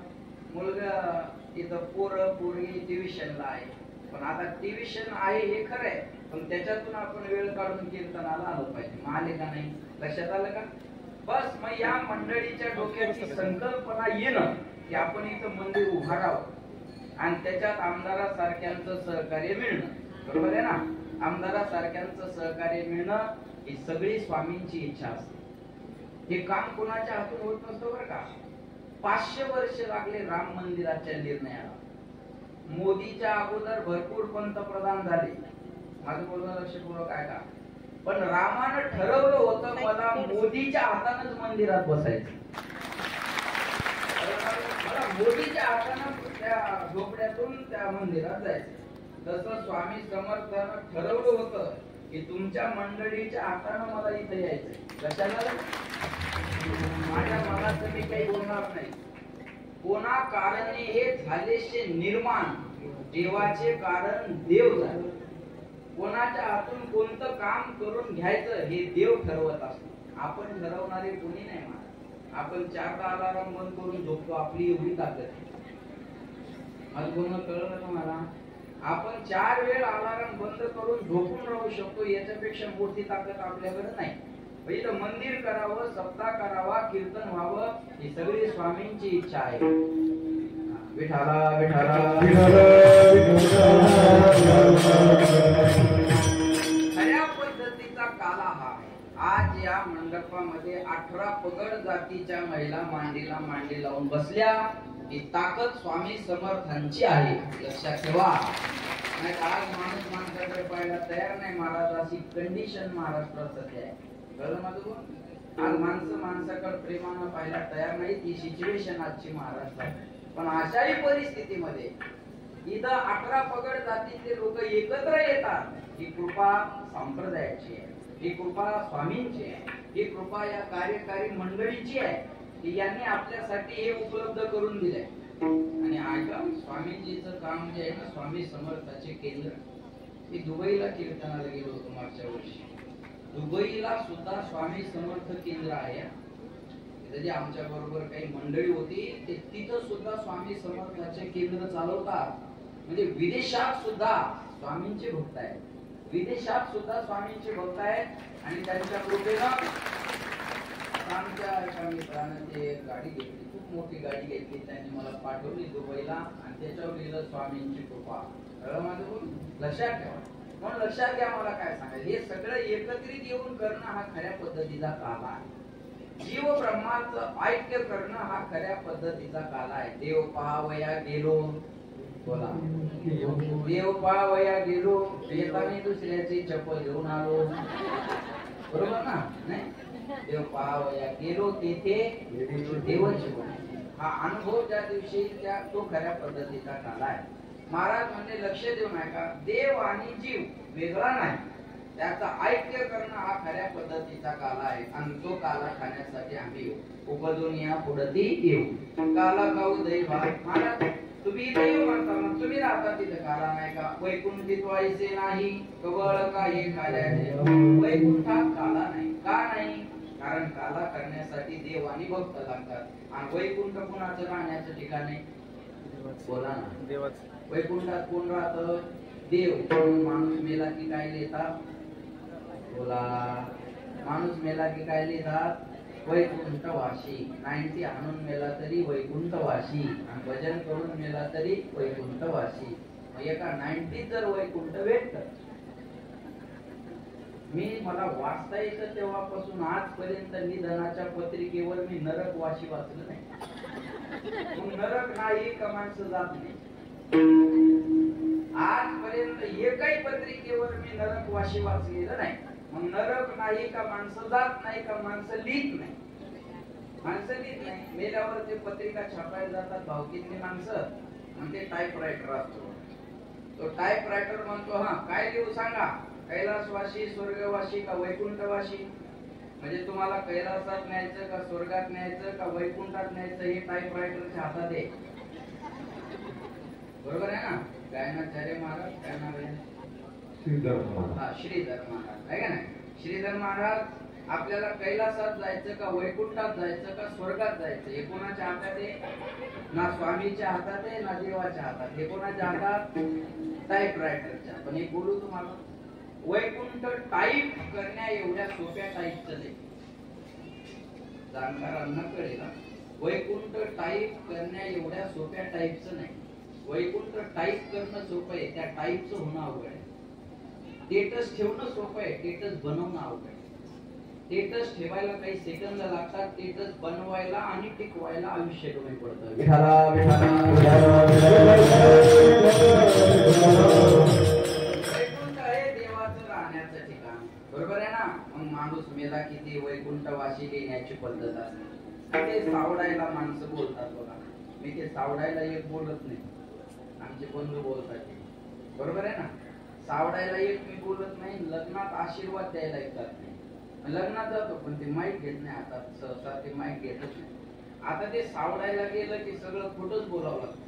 मुलगा इथं पोरं पोरगी ट्युशनला आहे. पण आता ट्युशन आहे हे खरं आहे, पण त्याच्यातून आपण वेळ काढून कीर्तनाला आलो पाहिजे. आले का नाही? लक्षात आलं का? बस मग या मंडळीच्या डोक्याची संकल्पना येणं की आपण इथं मंदिर उभारावं आणि त्याच्यात आमदारासारख्यांचं सहकार्य मिळणं. बरोबर आहे ना. आमदारासारख्यांचं सहकार्य मिळणं ही सगळी स्वामींची इच्छा असते. हे काम कोणाच्या हातून होत नसतं बरं का. 500 वर्ष लागले राम मंदिराच्या निर्णयाला. मोदीच्या अगोदर भरपूर पंतप्रधान झाले, माझं बोलणं लक्षपूर्वक ऐका. पण रामानं ठरवलं होतं मला मोदीच्या हातानंच मंदिरात बसायचं. मला मोदीच्या हातानं त्या झोपड्यातून त्या मंदिरात जायचं. तसं स्वामी समर्थानं ठरवलं होतं की तुमच्या मंडळीच्या हातानं मला इथे यायचं. कशाला? माझ्या मनाचं मी काही बोलणार नाही. कोणा कारणे हे झालेशे निर्माण, देवाचे कारण देव झाले. कोणाच्या हातून कोणतं काम करून घ्यायचं हे देव ठरवत असतो. आपण ठरवणारे कोणी नाही. मला आपण 4दा अलार्म बंद करून झोपतो, आपली एवढी ताकद आहे. मला बोलणं कळलं तुम्हाला? आपण 4 वेळ अलार्म बंद करून झोपून राहू शकतो, याच्यापेक्षा मोठी ताकद आपल्याकडे नाही. इथं मंदिर करावं, सप्ताह करावा, कीर्तन व्हावं, ही सगळी स्वामींची इच्छा आहे. विठाला विठाला खऱ्या पद्धतीचा काला हा आहे. आज या मंडपामध्ये 18 पगड जातीच्या महिला मांडीला मांडी लावून बसल्या. ही ताकद स्वामी समर्थांची आहे, लक्षात ठेवा. नाही आज माणूस माणसाकडे पाहायला तयार नाही. महाराज अशी कंडिशन महाराष्ट्रात सध्या आहे. कळलं माझं? आज माणसं माणसाकडे प्रेमानं पाहायला तयार नाही. ती सिच्युएशन आजची महाराष्ट्रात. पण अशाही परिस्थितीमध्ये इथं 18 पगड जातीचे लोक एकत्र येतात. ही कृपा संप्रदायाची आहे, ही कृपा स्वामींची आहे, ही कृपा या कार्यकारी मंडळीची आहे की यांनी आपल्यासाठी हे उपलब्ध करून दिलंय. आणि ऐका, स्वामीजीचं काम जे आहे ना, स्वामी समर्थाचे केंद्र. मी दुबईला कीर्तनाला गेलो होतो मागच्या वर्षी. दुबईला सुद्धा स्वामी समर्थ केंद्र आहे. तिथे आमच्या बरोबर काही मंडळी होती, ते तिथं सुद्धा स्वामी समर्थाचे केंद्र चालवतात. म्हणजे विदेशात सुद्धा स्वामींचे भक्त आहेत, विदेशात सुद्धा स्वामींचे भक्त आहेत. आणि त्यांच्या कृपेनं आमच्या एका मित्रानं ते गाडी घेतली, खूप मोठी गाडी घेतली, त्यांनी मला पाठवली दुबईला. आणि त्याच्यावर लिहिलं स्वामींची कृपा. माझं लक्षात ठेवा. म्हणून लक्षात घ्या, मला काय सांगायचं, हे सगळं एकत्रित येऊन करणं हा खऱ्या पद्धतीचा काला आहे. जीव ब्रह्माचं ऐक्य करणं हा खऱ्या पद्धतीचा काला आहे. देव पाहावया गेलो, बोला, देव पाहावया गेलो, येताना दुसऱ्याची चप्पल घेऊन आलो. बरोबर ना? नाही, देव पाहावया गेलो तेथे देवाची हा अनुभव त्या दिवशी त्या तो खऱ्या पद्धतीचा काला आहे. महाराज म्हणजे लक्ष देऊन ऐका, देव आणि जीव वेगळा नाही, त्याचा ऐक्य करणं हा खऱ्या पद्धतीचा काला आहे. आणि तो काला खाण्यासाठी आम्ही येऊ. उपदून या पुढती येऊ, काला खाऊ दही भात. महाराज तुम्ही इथे येऊ म्हणता, मग तुम्ही राहता तिथे काला नाही का? वैकुंठीत व्हायचे नाही कवळ का हे काल्याचे. वैकुंठात काला नाही. का नाही? कारण काला करण्यासाठी देव आणि भक्त लागतात. आणि वैकुंठ कुणाचं राहण्याचं ठिकाण आहे? बोला ना, देवाचं. वैकुंठात कोण राहतं? देव. माणूस मेला की काय लिहितात? बोला, माणूस मेला की काय लिहितात? वैकुंठवासी. 90 आणून मेला तरी वैकुंठवासी, आणि भजन करून मेला तरी वैकुंठवासी. एका 90 जर वैकुंठ भेटत. मला वाचता येतं तेव्हापासून आजपर्यंत निधनाच्या पत्रिकेवर मी नरकवासी वाचलं नाही. नरक नाही का माणसं जात नाही. आजपर्यंत एकही पत्रिकेवर मी नरकवासी वाचलेलं नाही. मग नरक नाही का माणसं जात नाही का माणसं लिहित नाही. माणसं लिहित नाही. मेल्यावर ते पत्रिका छापायला जातात भावकीतली माणसं, आणि ते टाईपरायटर असतो. तो टाईपरायटर म्हणतो, हा काय लिहू सांगा, कैलासवासी, स्वर्गवासी का वैकुंठवासी? म्हणजे तुम्हाला कैलासात न्यायचं का स्वर्गात न्यायचं का वैकुंठात न्यायचं हे टाईपरायटरच्या हातात आहे. बरोबर आहे ना? गायनाचार्य महाराज काय नाव आहे? श्रीधर महाराज आहे का नाही? श्रीधर महाराज आपल्याला कैलासात जायचं का वैकुंठात जायचं का स्वर्गात जायचं हे कोणाच्या हातात आहे? ना स्वामीच्या हातात आहे ना देवाच्या हातात. हे कोणाच्या हातात? टाईपरायटरच्या. पण हे बोलू तुम्हाला, वैकुंठ टाईप करण्या एवढ्या सोप्या टाईपचं नाही. जाणकारांना कळेल, वैकुंठ टाईप करण्या एवढ्या सोप्या टाईपचं नाही. वैकुंठ टाईप करणं सोपं आहे, त्या टाईपचं होणं अवघड आहे. स्टेटस ठेवणं सोपं आहे, स्टेटस बनवणं अवघड आहे. स्टेटस ठेवायला काही सेकंद लागतात, स्टेटस बनवायला आणि टिकवायला आयुष्य कमी पडतं. वैकुंठ आहे देवाचं राहण्याचं ठिकाण, बरोबर आहे ना. मग माणूस मेला किती वैकुंठवासी देण्याची पद्धत असते. ते सावडायला माणसं बोलतात बघा, मी ते सावडायला एक बोलत नाही, आमचे बंधू बोलतात, बरोबर आहे ना. सावडायला एक मी बोलत नाही, लग्नात आशीर्वाद द्यायला येतात नाही. लग्नात जातो पण ते माईक घेत नाही, आता सहसा ते माईक घेतच नाही. आता ते सावडायला गेलं की सगळं खोटंच बोलावं लागतं,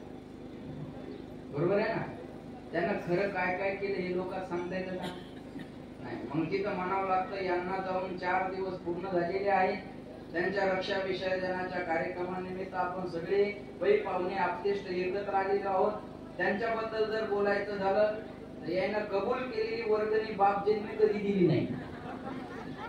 बरोबर आहे ना. त्यांना खरं काय काय केलं हे लोकांना सांगता येतं का नाही. मग तिथं म्हणावं लागतं, यांना जाऊन 4 दिवस पूर्ण झालेले आहेत. त्यांच्या रक्षा विसर्जनाच्या कार्यक्रमानिमित्त आपण सगळे पै पाहुणे आपतेष्ट एकत्र आलेलो आहोत. त्यांच्याबद्दल जर बोलायचं झालं तर यांना कबूल केलेली वर्गणी बापजींनी कधी दिली नाही.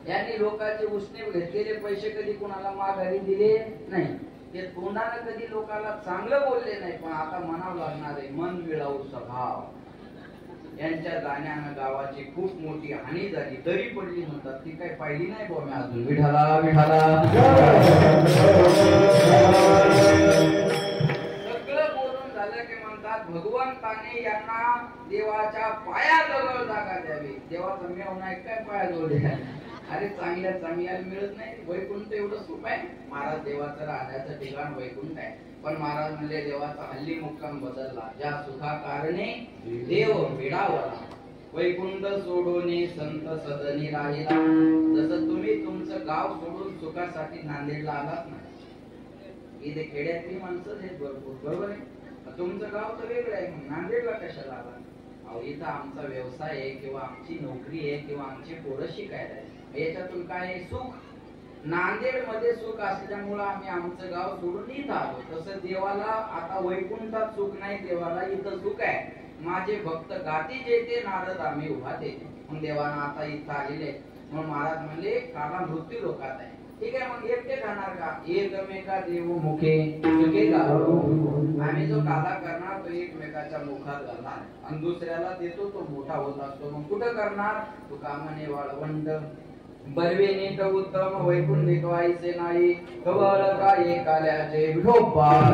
यांनी लोकांचे उसने घेतलेले पैसे कधी कोणाला माघारी दिले नाही. ते तोंडानं कधी लोकांना चांगलं बोलले नाही. पण आता म्हणावं लागणार आहे, मन मिळावू स्वभाव. यांच्या जाण्यानं गावाची खूप मोठी हानी झाली, तरी पडली म्हणतात. ती काही पाहिली नाही बो मी अजून. विठाला विठाला सगळं बोलून झालं की म्हणतात, भगवंताने यांना देवाच्या पायाजवळ जागा द्यावी. देवाचा मेव नाही काय पायाजवळ द्या. अरे चांगल्या चांगल्याला मिळत नाही. वैकुंठ एवढं सुख आहे. महाराज देवाचं राहण्याचं ठिकाण वैकुंठ आहे. पण महाराज म्हणले देवाचा हल्ली मुक्काम बदलला. ज्या सुखा कारणे देव मिळावला, वैकुंठ सोडून संत सदनी राहिला. जसं तुम्ही तुमचं गाव सोडून सुखासाठी नांदेडला आलात ना, इथे खेड्यातली माणसं आहेत भरपूर, बरोबर आहे. तुमचं गाव तर वेगळं आहे, मग नांदेडला कशाला आला. अहो इथं आमचा व्यवसाय आहे किंवा आमची नोकरी आहे किंवा आमची पोरं शिकायला आहे, याच्यातून काय आहे सुख. नांदेड मध्ये सुख असल्यामुळं आम्ही आमचं गाव सोडून इथं आलो. तसं देवाला आता वैकुंठात सुख नाही, देवाला इथं सुख आहे. माझे भक्त गाती जेते नारद आम्ही उभा देते. मग देवाना आता इथं आलेले. मग महाराज म्हणले काला मृत्यू लोकात आहे. ठीक आहे, मग एकटे खाणार का. एकमेका देव मुखे सुखे घालो. आम्ही जो काला करणार तो एकमेकाच्या मुखात घालणार आणि दुसऱ्याला देतो तो मोठा होत असतो. मग कुठं करणार. तो कामने वाळवंट बर्वे नीट उत्तम वैकुंठ व्हायचे नाही. कवळ काय काल्याचे विठोबार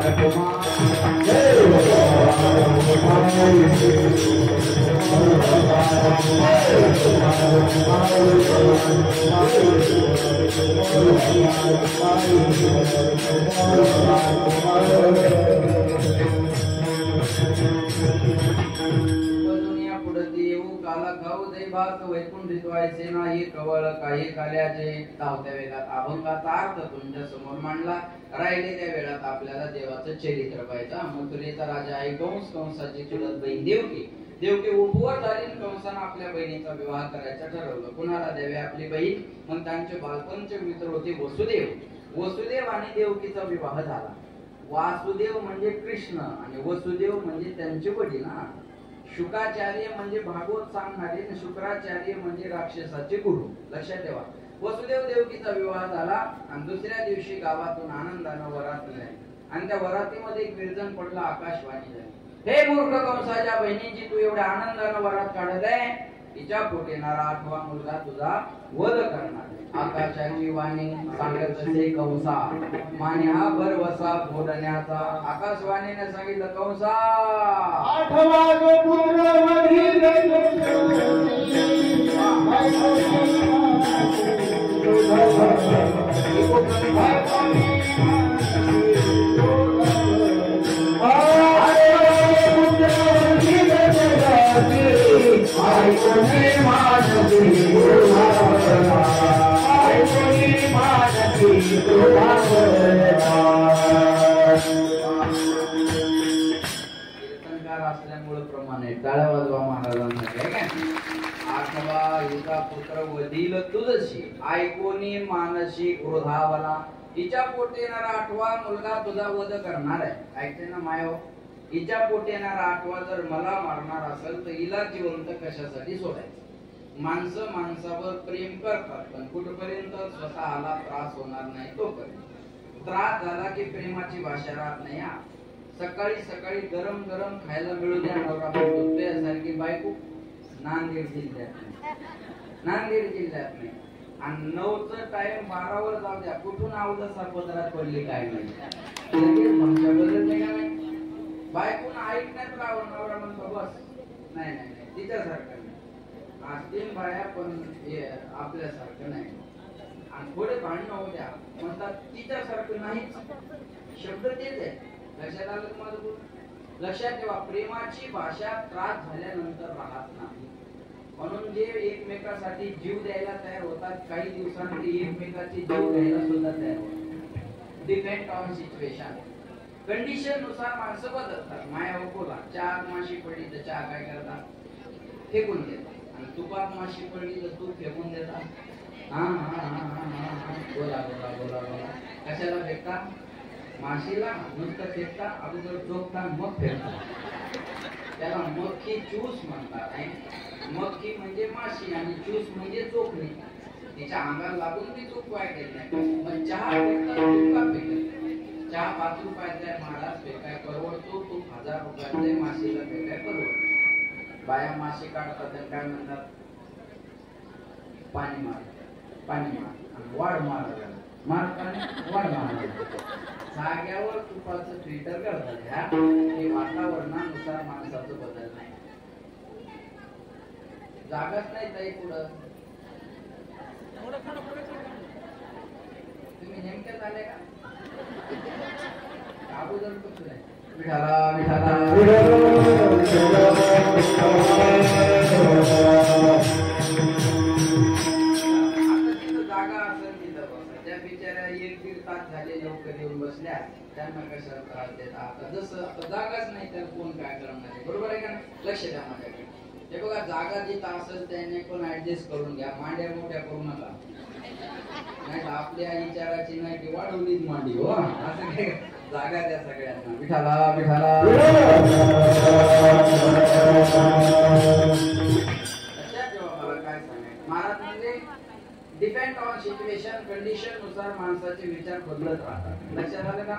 वैकुंठ व्हायचे नाही. कवळ काही काल्याचे. धावत्या वेगात अभंगाचा अर्थ तुमच्या समोर मांडला. राहिलेल्या वेळात आपल्याला देवाचं चरित्र पाहायचं. मथुरेचा राजा आहे कंस, कंसाची चुलत बहीण देवकी. देवकी उपवर झाली, कंसानं आपल्या बहिणीचा विवाह करायचं ठरवलं. कुणाला द्यावे आपली बहीण. मग त्यांचे बालपणचे मित्र होते वसुदेव. वसुदेव आणि देवकीचा विवाह झाला. वासुदेव म्हणजे कृष्ण आणि वसुदेव म्हणजे त्यांचे वडील. शुकाचार्य म्हणजे भागवत सांगणारे, शुक्राचार्य म्हणजे राक्षसाचे गुरु. लक्षात ठेवा. वसुदेव देवकीचा विवाह झाला आणि दुसऱ्या दिवशी गावातून आनंदानं वरात निघाली आणि त्या वरातीमध्ये एक विरजन पडला. आकाशवाणी झाली, हे मूर्ख कंसाच्या बहिणीची तू एवढ्या आनंदानं वरात काढत आहे. तिच्या पोटी येणारा 8वा मुलगा तुझा वध करणार. आकाशाची वाणी सांगत असे कंसा, माने हा भरवसा फोडण्याचा. आकाशवाणीने सांगितलं कंसा 8वा जो पुत्र मधील असल्यामुळे प्रमाणे टाळ्या वाजवा महाराजांसाठी. 8वा हिचा पुत्र वधील तुझशी, ऐकोनी मानसी क्रोधावला. हिच्या पोटी येणारा 8वा मुलगा तुझा वध करणार आहे. ऐकते ना मायो. हिच्या पोटी येणारा 8वा जर मला मारणार असेल तर हिला जिवंत कशासाठी सोडायचं. माणसं माणसावर प्रेम करतात पण कुठपर्यंत स्वतःला त्रास होणार नाही तोपर्यंत. त्रास झाला की प्रेमाची भाषा राहत नाही. सकाळी सकाळी गरम गरम खायला मिळू द्या नवरा म्हणतो सारखी बायको नांदेड जिल्ह्यात नाही. नांदेड जिल्ह्यात नाही. आणि 9चा टाइम 12 वर जाऊ द्या, कुठून अवदसा पदरात पडली काय नाही, लगेच भाषा बदलते का नाही. बायकोन ऐकण्यात राहावं, नवरा म्हणतो बस नाही नाही नाही तिच्यासारखं नाही, असतील बाया पण आपल्यासारखं नाही. आणि थोडे भांडणं होऊ द्या, म्हणतात तिच्यासारखं नाहीच, शब्द तेच आहे. लक्षात आलं तुम्हाला बोल. लक्षात ठेवा, प्रेमाची भाषा त्रास झाल्यानंतर राहत नाही. म्हणून जे एकमेकासाठी जीव द्यायला तयार होतात, काही दिवसांनी एकमेकाची जीव द्यायला सुद्धा तयार होतात. डिपेंड ऑन सिच्युएशन, कंडिशन नुसार माणसं बदलतात. माया बोला, चहा माशी पडली तर चहा काय करतात, फेकून देतात. आणि तुपात माशी पडली तर तूप फेकून देतात. हा हा हा हा बोला बोला बोला बोला. कशाला फेकता, माशीला नुसतं फेकता, अगोदर चोखता मग फेकता. त्याला मक्खी चूस म्हणतात. मक्खी म्हणजे माशी आणि चूस म्हणजे चोखणी. तिच्या अंगाला लागून ती चूक काय केली नाही. पण चहा फेकता, तूप का फेकत. चहा 5 रुपयाचा महाराज फेकाय परवडतो, तूप 1000 रुपयाचा माशीला फेकाय परवडतो. बाया माशी काढतात आणि काय म्हणतात, पाणी मार पाणी मार, वाढ मार मारताना वाढ मार. जाग्यावर तुपाचं फिल्टर करतात. हे वातावरणानुसार माणसाचं बदल नाही. जागाच नाही ताई पुढं. तुम्ही नेमक्यात आले का, अगोदर कसं आहे. विठाला विठाला जागा असेल तिथं बसा. त्या बिचाऱ्या 1-1.5 तास झाले लवकर येऊन बसल्या, त्यांना कशाला त्रास देता. आता जसं आता जागाच नाही तर कोण काय करणार आहे, बरोबर आहे का नाही. लक्ष द्या माझ्याकडे. हे बघा, जागा जिथं असेल त्याने पण ऍडजस्ट करून घ्या. मांड्या मोठ्या करू नका, नाही आपल्या विचाराची नाही की वाढवलीच मांडी हो. असं काय, जागा द्या सगळ्यांना. विठाला विठाला. लक्षात ठेवा, मला काय सांगायचं महाराज म्हणजे डिपेंड ऑन सिच्युएशन, कंडिशन नुसार माणसाचे विचार बदलत राहतात. लक्षात आलं का.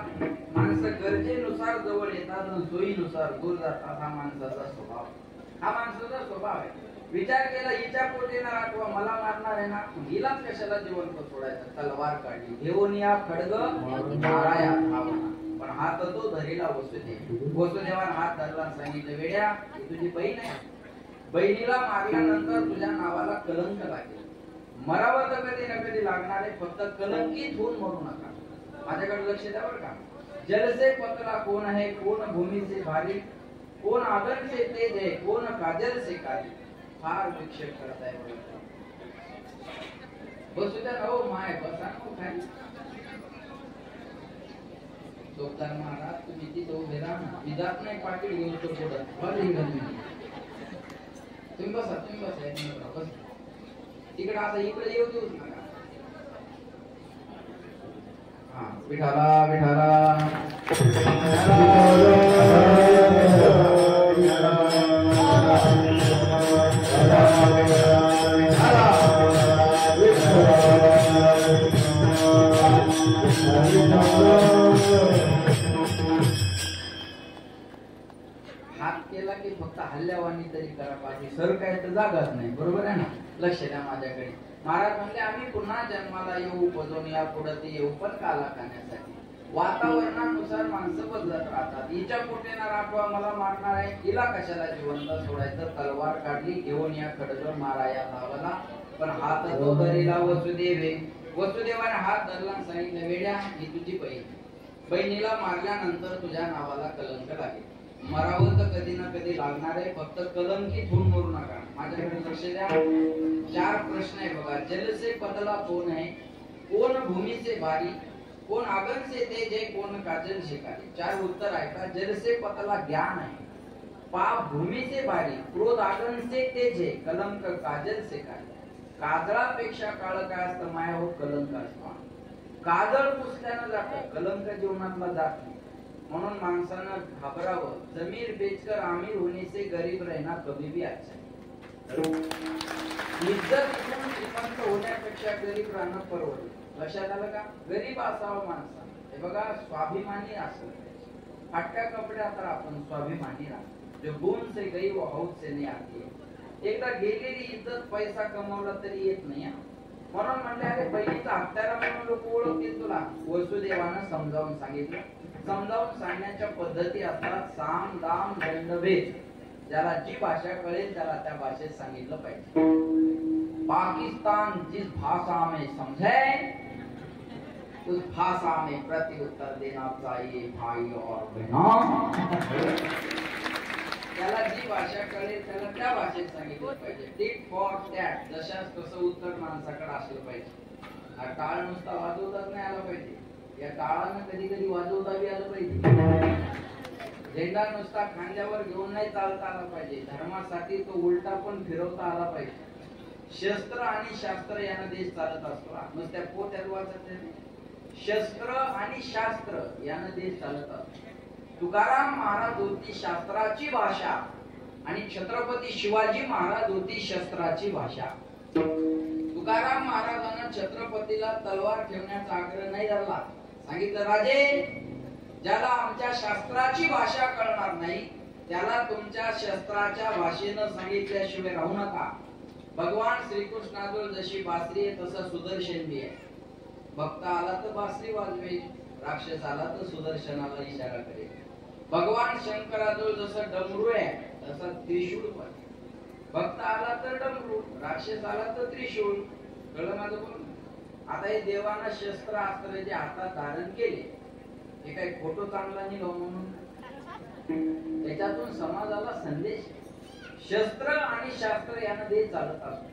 माणसं गरजेनुसार जवळ येतात आणि सोयीनुसार दूर जातात. हा माणसाचा स्वभाव, हा माणसाचा स्वभाव आहे. विचार केला हिच्या पोटी ना राखवा, मला मारणार आहे ना, हिलाच कशाला जिवंत सोडायचं. तलवार काढली, घेऊन या खड्ग माराया धावना, पण हात तो धरीला वसुदेव. वसुदेवाने हात धरला, सांगितलं वेड्या ही तुझी बहीण आहे, बहिणीला मारल्यानंतर तुझ्या नावाला कलंक लागेल. मरावं तर कधी ना कधी लागणार आहे, फक्त कलंकित होऊन मरू नका. माझ्याकडे लक्ष द्या बरं का. जल से पतला कौन है, कौन भूमि से भारी, कौन आगन से तेज है, कौन काजल से काली. फार विक्षेप करताय बसुद्या हो माय बसा खाली. चोपदार महाराज तुम्ही तिथे उभे राहा, विधात नाही पाटील घेऊन तो पुढं. तुम्ही बसा, तुम्ही बसा. तिकडे आता इकडे येऊ देऊच नका. हा विठाला विठाला. हात केला की फक्त हल्ल्यावानी तरी करा, बाकी सर काय तर जागाच नाही, बरोबर आहे ना. लक्ष द्या माझ्याकडे. महाराज म्हणले आम्ही पुन्हा जन्माला येऊ, पजून या पुढे ते येऊ, पण काला खाण्यासाठी. वातावरणानुसार माणसं बदलत राहतात. हिच्या पोटेना राखवा, मला मारणार आहे, हिला कशाला जिवंत सोडायचं. तलवार काढली, घेऊन या खड्ग माराया धावला, पण हात तो धरीला वसुदेवे. वसुदेवाने हात धरला, सांगितलं वेड्या ही तुझी बहीण, बहिणीला मारल्यानंतर तुझ्या नावाला कलंक लागेल. मरावं तर कधी ना कधी लागणार आहे, फक्त कलंकित होऊन मरू नका. माझ्याकडे लक्ष द्या. 4 प्रश्न आहे बघा. जल से पतला कौन है, कौन भूमि से भारी, कौन आगन से तेज है, कौन काजल से काली. 4 उत्तर ऐका. जल से पतला ज्ञान है, पाप भूमि से भारी, क्रोध आगन से तेज है, कलंक काजल से काली. काजळापेक्षा काळ काय असतं माया हो, कलंक असतो. काजळ पुसल्यानं जातं, कलंक जीवनातला जात नाही. म्हणून माणसानं घाबरावं. जमीर बेचकर आमिर होने से गरीब रहना कभी भी अच्छा है. इज्जत इथून श्रीमंत होण्यापेक्षा गरीब राहणं परवडलं. लक्षात आलं का. गरीब असावं माणसानं. हे बघा, स्वाभिमानी असलं, फाटक्या कपड्यात तर आपण स्वाभिमानी राहतो. जो गुण से गई वो हौद से नहीं आती है. एकदा गेलेली इज्जत पैसा कमवला तरी येत नाही. म्हणून म्हणले अरे बहिणीचा हत्यारा म्हणून लोक ओळखतील तुला. वसुदेवानं समजावून सांगितलं. समजावून सांगण्याच्या पद्धती असतात साम दाम दंड भेद. ज्याला जी भाषा कळेल त्याला त्या भाषेत सांगितलं पाहिजे. पाकिस्तान जिस भाषा में समझे उस भाषा में प्रति उत्तर देना चाहिए भाई और बहनों. त्याला जी भाषा कळेल त्याला त्या भाषेत सांगितलं पाहिजे. Tit for tat. जशास तसं उत्तर माणसाकडे असलं पाहिजे. हा टाळ नुसता वाजवताच नाही आला पाहिजे. या टाळानं कधी कधी वाजवता बी आलं पाहिजे. झेंडा नुसता खांद्यावर घेऊन नाही चालता आला पाहिजे. धर्मासाठी तो उलटा पण फिरवता आला पाहिजे. शस्त्र आणि शास्त्र यानं देश चालत असतो. नुसत्या पोत्यात वाचत नाही. शस्त्र आणि शास्त्र यानं देश चालत असतो. तुकाराम महाराज होती शास्त्राची भाषा आणि छत्रपती शिवाजी महाराज होती शस्त्राची भाषा. तुकाराम महाराजांना छत्रपतीला तलवार ठेवण्याचा आग्रह नाही धरला. सांगितलं राजे ज्याला आमच्या शास्त्राची भाषा कळणार नाही त्याला तुमच्या शस्त्राच्या भाषेनं सांगितल्याशिवाय राहू नका. भगवान श्रीकृष्णाजवळ जशी बासरी आहे तसं सुदर्शन बी आहे. भक्त आला तर बासरी वाजवे, राक्षस आला तर सुदर्शनाला इशारा करेल. भगवान शंकराजवळ जसं डमरू आहे तसं त्रिशूळ पण. भक्त आला तर डमरू, राक्षस आला तर त्रिशूळ. कळलं माझं बोलणं? आता हे देवानं शस्त्र अस्त्र जे हातात धारण केले हे काही फोटो चांगला निघाव म्हणून त्याच्यातून समाजाला संदेश. शस्त्र आणि शास्त्र यानं देश चालत असतो.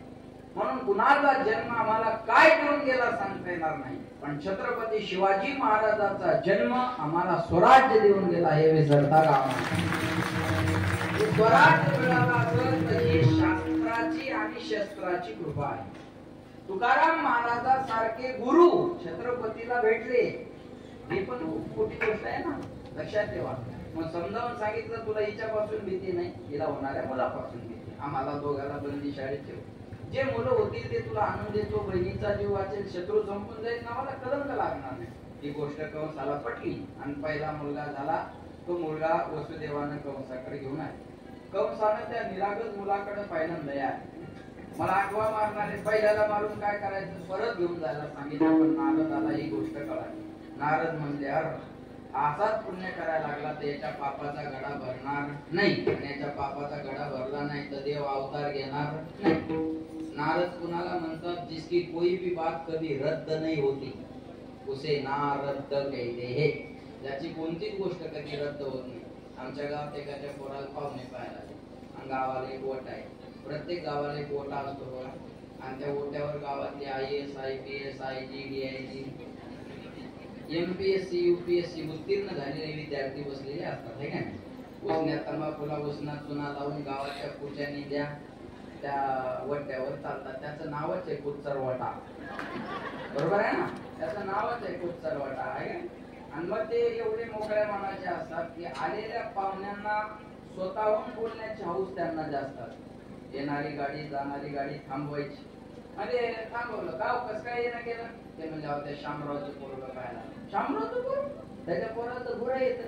म्हणून कुणाचा जन्म आम्हाला काय करून गेला सांगता येणार नाही, पण छत्रपती शिवाजी महाराजांचा जन्म आम्हाला स्वराज्य देऊन गेला हे विसरता कामा नये. स्वराज्य मिळाला असेल तर ही शास्त्राची आणि शस्त्राची कृपा आहे. तुकाराम महाराजांसारखे गुरु छत्रपतीला भेटले ही पण खूप मोठी गोष्ट आहे ना. लक्षात ठेवा. मग समजावून सांगितलं तुला हिच्यापासून भीती नाही, हिला होणाऱ्या मुलापासून भीती. आम्हाला दोघांना बंदी शाळेत ठेव. जे मुलं होतील ते तुला आणून देतो. बहिणीचा जीव वाचेल, शत्रू संपून जाईल, नावाला कलंक लागणार नाही. ही गोष्ट कंसाला पटली आणि पहिला मुलगा झाला. तो मुलगा वसुदेवानं कंसाकडे घेऊन आला. कंसानं त्या निरागस मुलाकडे पहिल्यांदा दया. मला आठवा मारणारे पहिल्याला मारून काय करायचं परत घेऊन जायला सांगितलं. पण नारदाला ही गोष्ट कळाली. नारद म्हणले असाच पुण्य करायला लागला तर याच्या पापाचा गडा भरणार नाही आणि याच्या पापाचा गडा भरला नाही तर देव अवतार घेणार नाही. नारद कुणाला म्हणतात जिसकी कोई भी बात कभी रद्द नहीं होती उसे नारद कहते हैं. ज्याची कोणतीच गोष्ट कधी रद्द होत नाही. आमच्या गावात एखाद्या पोराला पाहुणे पाहायला आणि गावाला एक ओटा आहे. प्रत्येक गावाला एक ओटा असतो बघा. आणि त्या ओट्यावर गावातले IAS IPS IG DIG MPSC UPSC उत्तीर्ण झालेले विद्यार्थी बसलेले असतात हे का नाही. उसण्यात तंबाखूला उसनात चुना लावून गावाच्या पुढच्यानी द्या त्या वट्यावर चालतात. त्याचं नावच आहे कुच्चरवाटा. बरोबर आहे ना. त्याचं नावच आहे कुच्चरवाटा आहे. आणि मग ते एवढे मोकळ्या मनाचे असतात की आलेल्या पाहुण्यांना स्वतःहून बोलण्याची हौस त्यांना जास्त असते. येणारी गाडी जाणारी गाडी थांबवायची. अरे थांबवलं का कसं काय येणं केलं ते म्हणजे त्या शामरावचं पोरगं पाहायला. शामरावचं पोरग त्याच्या पोराचं गुरा येत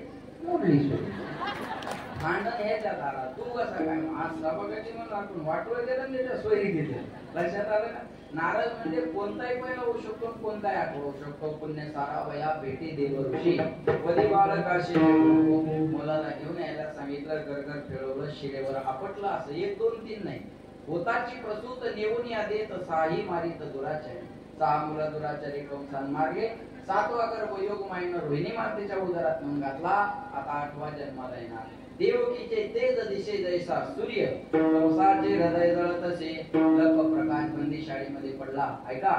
भांडण ह्याच्या दारा तू कसा काय आज सभागाची म्हणून आपण वाटवं गेलं त्याच्या सोयी घेतले. लक्षात आलं का. नारद म्हणजे कोणताही पहिला होऊ शकतो कोणताही आठवड होऊ शकतो. पुण्य सारा वया भेटी देवऋषी कधी बालकाशी मुलाला घेऊन यायला सांगितलं. गरगर फिरवलं शिरेवर आपटलं. असं 1 2 3 नाही. होताची प्रसूत नेऊन या देत साही मारित दुराचारी. 6 मुलं दुराचारी कंसान मार्गे 7वा गर्भ योग मायनं रोहिणी मातेच्या उदरात नेऊन घातला. आता 8वा जन्माला येणार. देवकीचे तेज दिशे जैसा सूर्य कंसाचे हृदय जळतसे लप प्रकाश बंदी शाळेमध्ये पडला. ऐका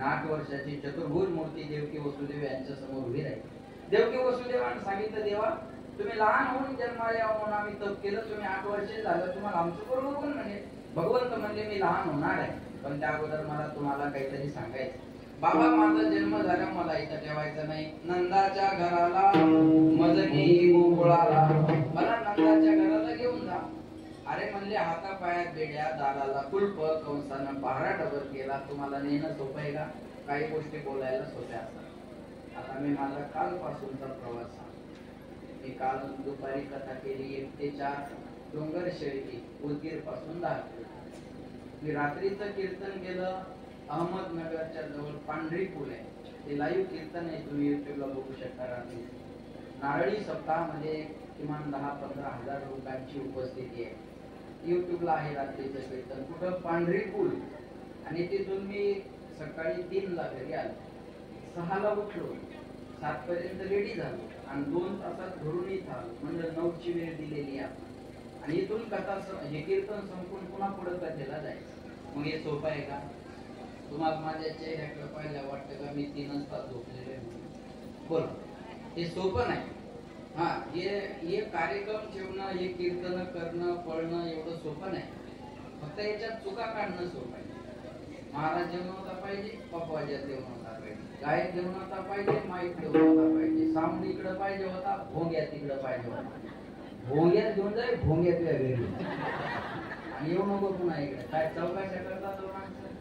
8 वर्षाची चतुर्भुज मूर्ती देवकी वसुदेव यांच्या समोर उभी राहिली. देवकी वसुदेवाने सांगितलं देवा तुम्ही लहान होऊन जन्माला यावं म्हणून आम्ही तप केलं. तुम्ही 8 वर्षे झालं तुम्हाला आमचं बरोबर पण म्हणे. भगवंत म्हणजे मी लहान होणार आहे पण त्या अगोदर मला तुम्हाला काहीतरी सांगायचं. बाबा माझा जन्म झाला मला इथं ठेवायचं नाही. नंदाच्या घराला मजनी गोकुळाला मला नंदाच्या घराला घेऊन जा. अरे म्हणले हातापायात बेड्या दाराला कुलप. कंसानं पहारा डबल केला. तुम्हाला नेणं सोपं आहे का. काही गोष्टी बोलायला सोप्या असतात. आता मी माझा कालपासूनचा प्रवास सांगतो. मी काल दुपारी कथा केली 1 ते 4 डोंगर शेळी उदगीर पासून 10 किलोमीटर. मी रात्रीचं कीर्तन केलं अहमदनगरच्या जवळ पांढरी पूल आहे, ते लाईव्ह कीर्तन आहे, तुम्ही युट्यूबला बघू शकता. रात्री नारळी सप्ताहामध्ये किमान 10-15 हजार लोकांची उपस्थिती आहे. युट्यूबला आहे रात्रीचं कीर्तन. कुठं? पांढरी पूल. आणि तिथून मी सकाळी 3ला घरी आलो, 6ला उठलो, 7 पर्यंत रेडी झालो आणि 2 तासात घरून इथं आलो. म्हणजे 9ची वेळ दिलेली आहे. आणि इथून कथा हे कीर्तन संपून पुन्हा पुढे कथेला जायचं. मग हे सोपं आहे का? तुम्हाला माझ्या चेहऱ्याकडे पाहिलं वाटतं का मी 3 तास झोपलेलो आहे? बोला, हे सोपं नाही. हा, हे कार्यक्रम ठेवणं, हे कीर्तन करणं, पळणं एवढं सोपं नाही. फक्त याच्यात चुका काढणं सोपं आहे. महाराज जेवण होता पाहिजे, पप्पाच्या जेवण होता पाहिजे, गायक जेवण होता पाहिजे, माईक जेवण होता पाहिजे, साऊंड इकडं पाहिजे होता, भोंग्या तिकडं पाहिजे होता. भोंग्यात घेऊन जाय, भोंग्यात घरी आणि येऊ नको पुन्हा इकडे. काय चौकाशा करतात माणसं?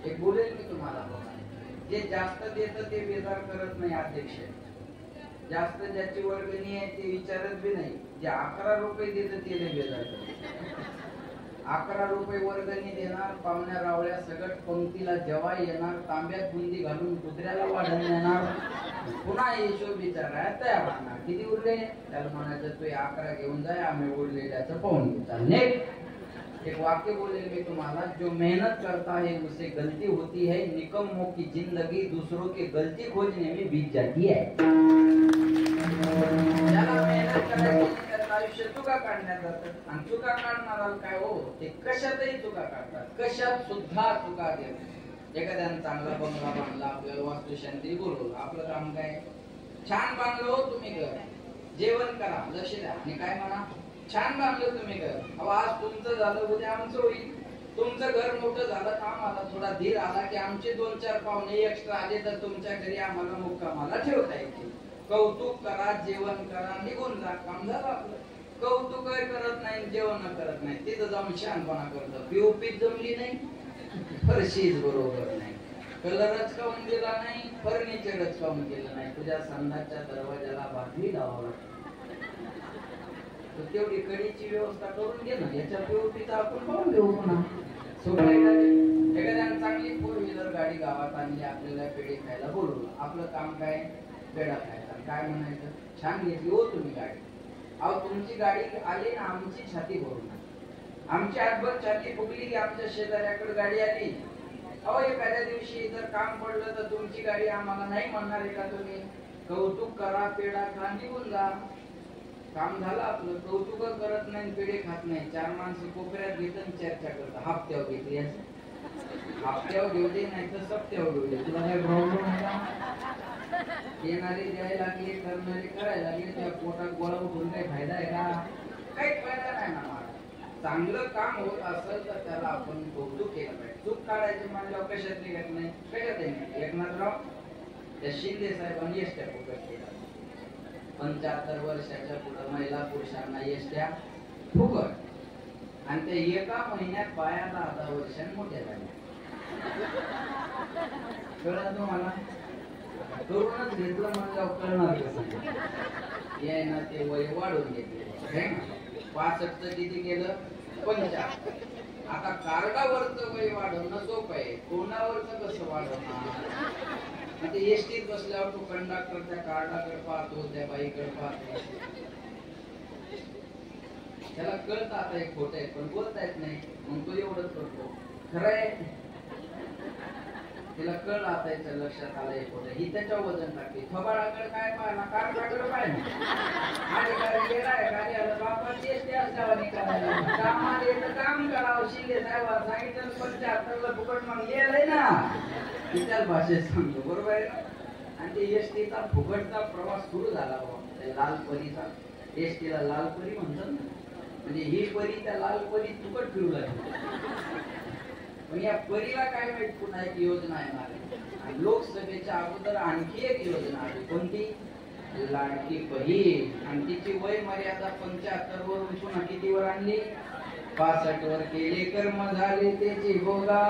एक बोलेल मी तुम्हाला बघा, जे जास्त देतं ते बेजार करत नाही अध्यक्ष. जास्त ज्याची वर्गणी आहे ते विचारत बी नाही. जे 11 रुपये देतं ते लय बेजार करत. 11 रुपये वर्गणी देणार, पाहुण्या रावळ्या सगळं पंक्तीला जेव्हा येणार, तांब्यात बुंदी घालून कुत्र्याला वाढून येणार, पुन्हा हिशोब विचारायला तयार राहणार. किती उरले? त्याला म्हणायचं तू 11 घेऊन जाय, आम्ही उरले त्याचं पाहून घेऊ. एक वाक्य बोलेल मी तुम्हाला, जो मेहनत करता है उससे गलती होती है, निकम्मों की जिंदगी दूसरों के गलती खोजने में बीत जाती है. ज्याला मेहनत करायची त्याचं आयुष्य चुका काढण्यात जातं. आणि चुका काढणारा काय हो, ते कशातही चुका काढतात, कशात सुद्धा चुका देतात. एखाद्यानं चांगला बंगला बांधला, आपल्याला वास्तुशांती बोलवलं, आपलं काम काय? छान बांधलो तुम्ही घर, जेवण करा, लक्ष द्या आणि काय म्हणा, छान बांधलं तुम्ही घर. अहो आज तुमचं झालं, उद्या आमचं होईल. तुमचं घर मोठं झालं का आम्हाला थोडा धीर आला की आमचे 2-4 पाहुणे एक्स्ट्रा आले तर तुमच्या घरी आम्हाला मुक्कामाला ठेवता येतील. कौतुक करा, जेवण करा, निघून जा, काम झालं आपलं. कौतुक करत नाही, जेवण करत नाही, तिथं जाऊन शहाणपणा करतो. पीओपीच जमली नाही, फरशीच बरोबर नाही, कलरच काऊन दिला नाही, फर्निचरच काऊन केलं नाही, तुझ्या संडासच्या दरवाजाला बातमी लावावं लागतं. तेवढी कडीची व्यवस्था करून घे ना. याच्या पीओपीचा आपण पाहून घेऊ पुन्हा. एखाद्याने चांगली 4 व्हीलर गाडी गावात आणली, आपल्याला पेढे खायला बोलवलं. आपलं काम काय? पेढा खायचा. काय म्हणायचं? छान घेतली हो तुम्ही गाडी. अहो तुमची गाडी आली ना, आमची छाती भरून, आमची आठभर छाती फुगली की आमच्या शेजाऱ्याकडे गाडी आली. अहो एखाद्या दिवशी जर काम पडलं तर तुमची गाडी आम्हाला नाही म्हणणार आहे का तुम्ही? कौतुक करा, पेढा खा, निघून जा, काम झालं आपलं. कौतुक करत नाही, पेढे खात नाही, 4 माणसं कोपऱ्यात घेतात, चर्चा करतात. हप्त्यावर घेतली, हप्त्यावर घेऊ दे, नाही तर सप्त्यावर घेऊ दे, तुला काय प्रॉब्लेम आहे का? येणारे द्यायला लागले, करणारे करायला लागले, त्या पोटात गोळा उठून काही फायदा आहे का? काही फायदा नाही ना. चांगलं काम होत असेल तर त्याला आपण कौतुक केलं पाहिजे. चूक काढायची म्हणल्यावर कशात निघत नाही, कशात नाही. एकनाथराव त्या शिंदे साहेबांनी एसट्या फुकट केला. 75 वर्षाच्या पुढे महिला पुरुषांना एसट्या फुकट. आणि ते एका महिन्यात बाया 10 वर्षांनी मोठ्या झाल्या. कळलं तुम्हाला? करूनच घेतलं म्हणल्यावर कळणार कसं? यायना ते वय वाढून घेतले. 65चं किती केलं? 75. आता कार्डावरचं वय वाढवणं सोपं आहे, कोणावरचं कसं वाढवणार? ते एसटीत बसल्यावर तो कंडक्टरच्या कार्डाकडे पाहतो, त्या बाईकडे पाहतो, त्याला कळतं आता एक खोट आहे पण बोलता येत नाही, मग तो एवढंच करतो. खरं आहे, तिला कळलं आता याच्या लक्षात आलं एक खोट आहे, ही त्याच्या वजन टाकते. थोबाडाकडे काय पाहिला, कार्डाकडे पाहिलं, आणि गेलाय गाडी आलं, बापाची एसटी असल्यावर निघाला, कामाला येतं काम करावं. शिंदे साहेबांना सांगितलं 75ला फुकट, मग गेलंय ना, त्याच भाषेत सांगतो, बरोबर आहे ना. आणि ते एसटीचा फुकटचा प्रवास सुरू झाला बाबा, लालपरीचा. एसटीला लालपरी म्हणतात ना, म्हणजे ही परी त्या लालपरी फुकट फिरू लागली. पण या परीला काय माहित पुन्हा एक योजना येणार आहे. लोकसभेच्या अगोदर आणखी एक योजना आली. कोणती? लाडकी बहीण. आणि तिची वय मर्यादा 75 वरून पुन्हा कितीवर आणली? 65 वर केले कर्म झाले त्याची भोगा.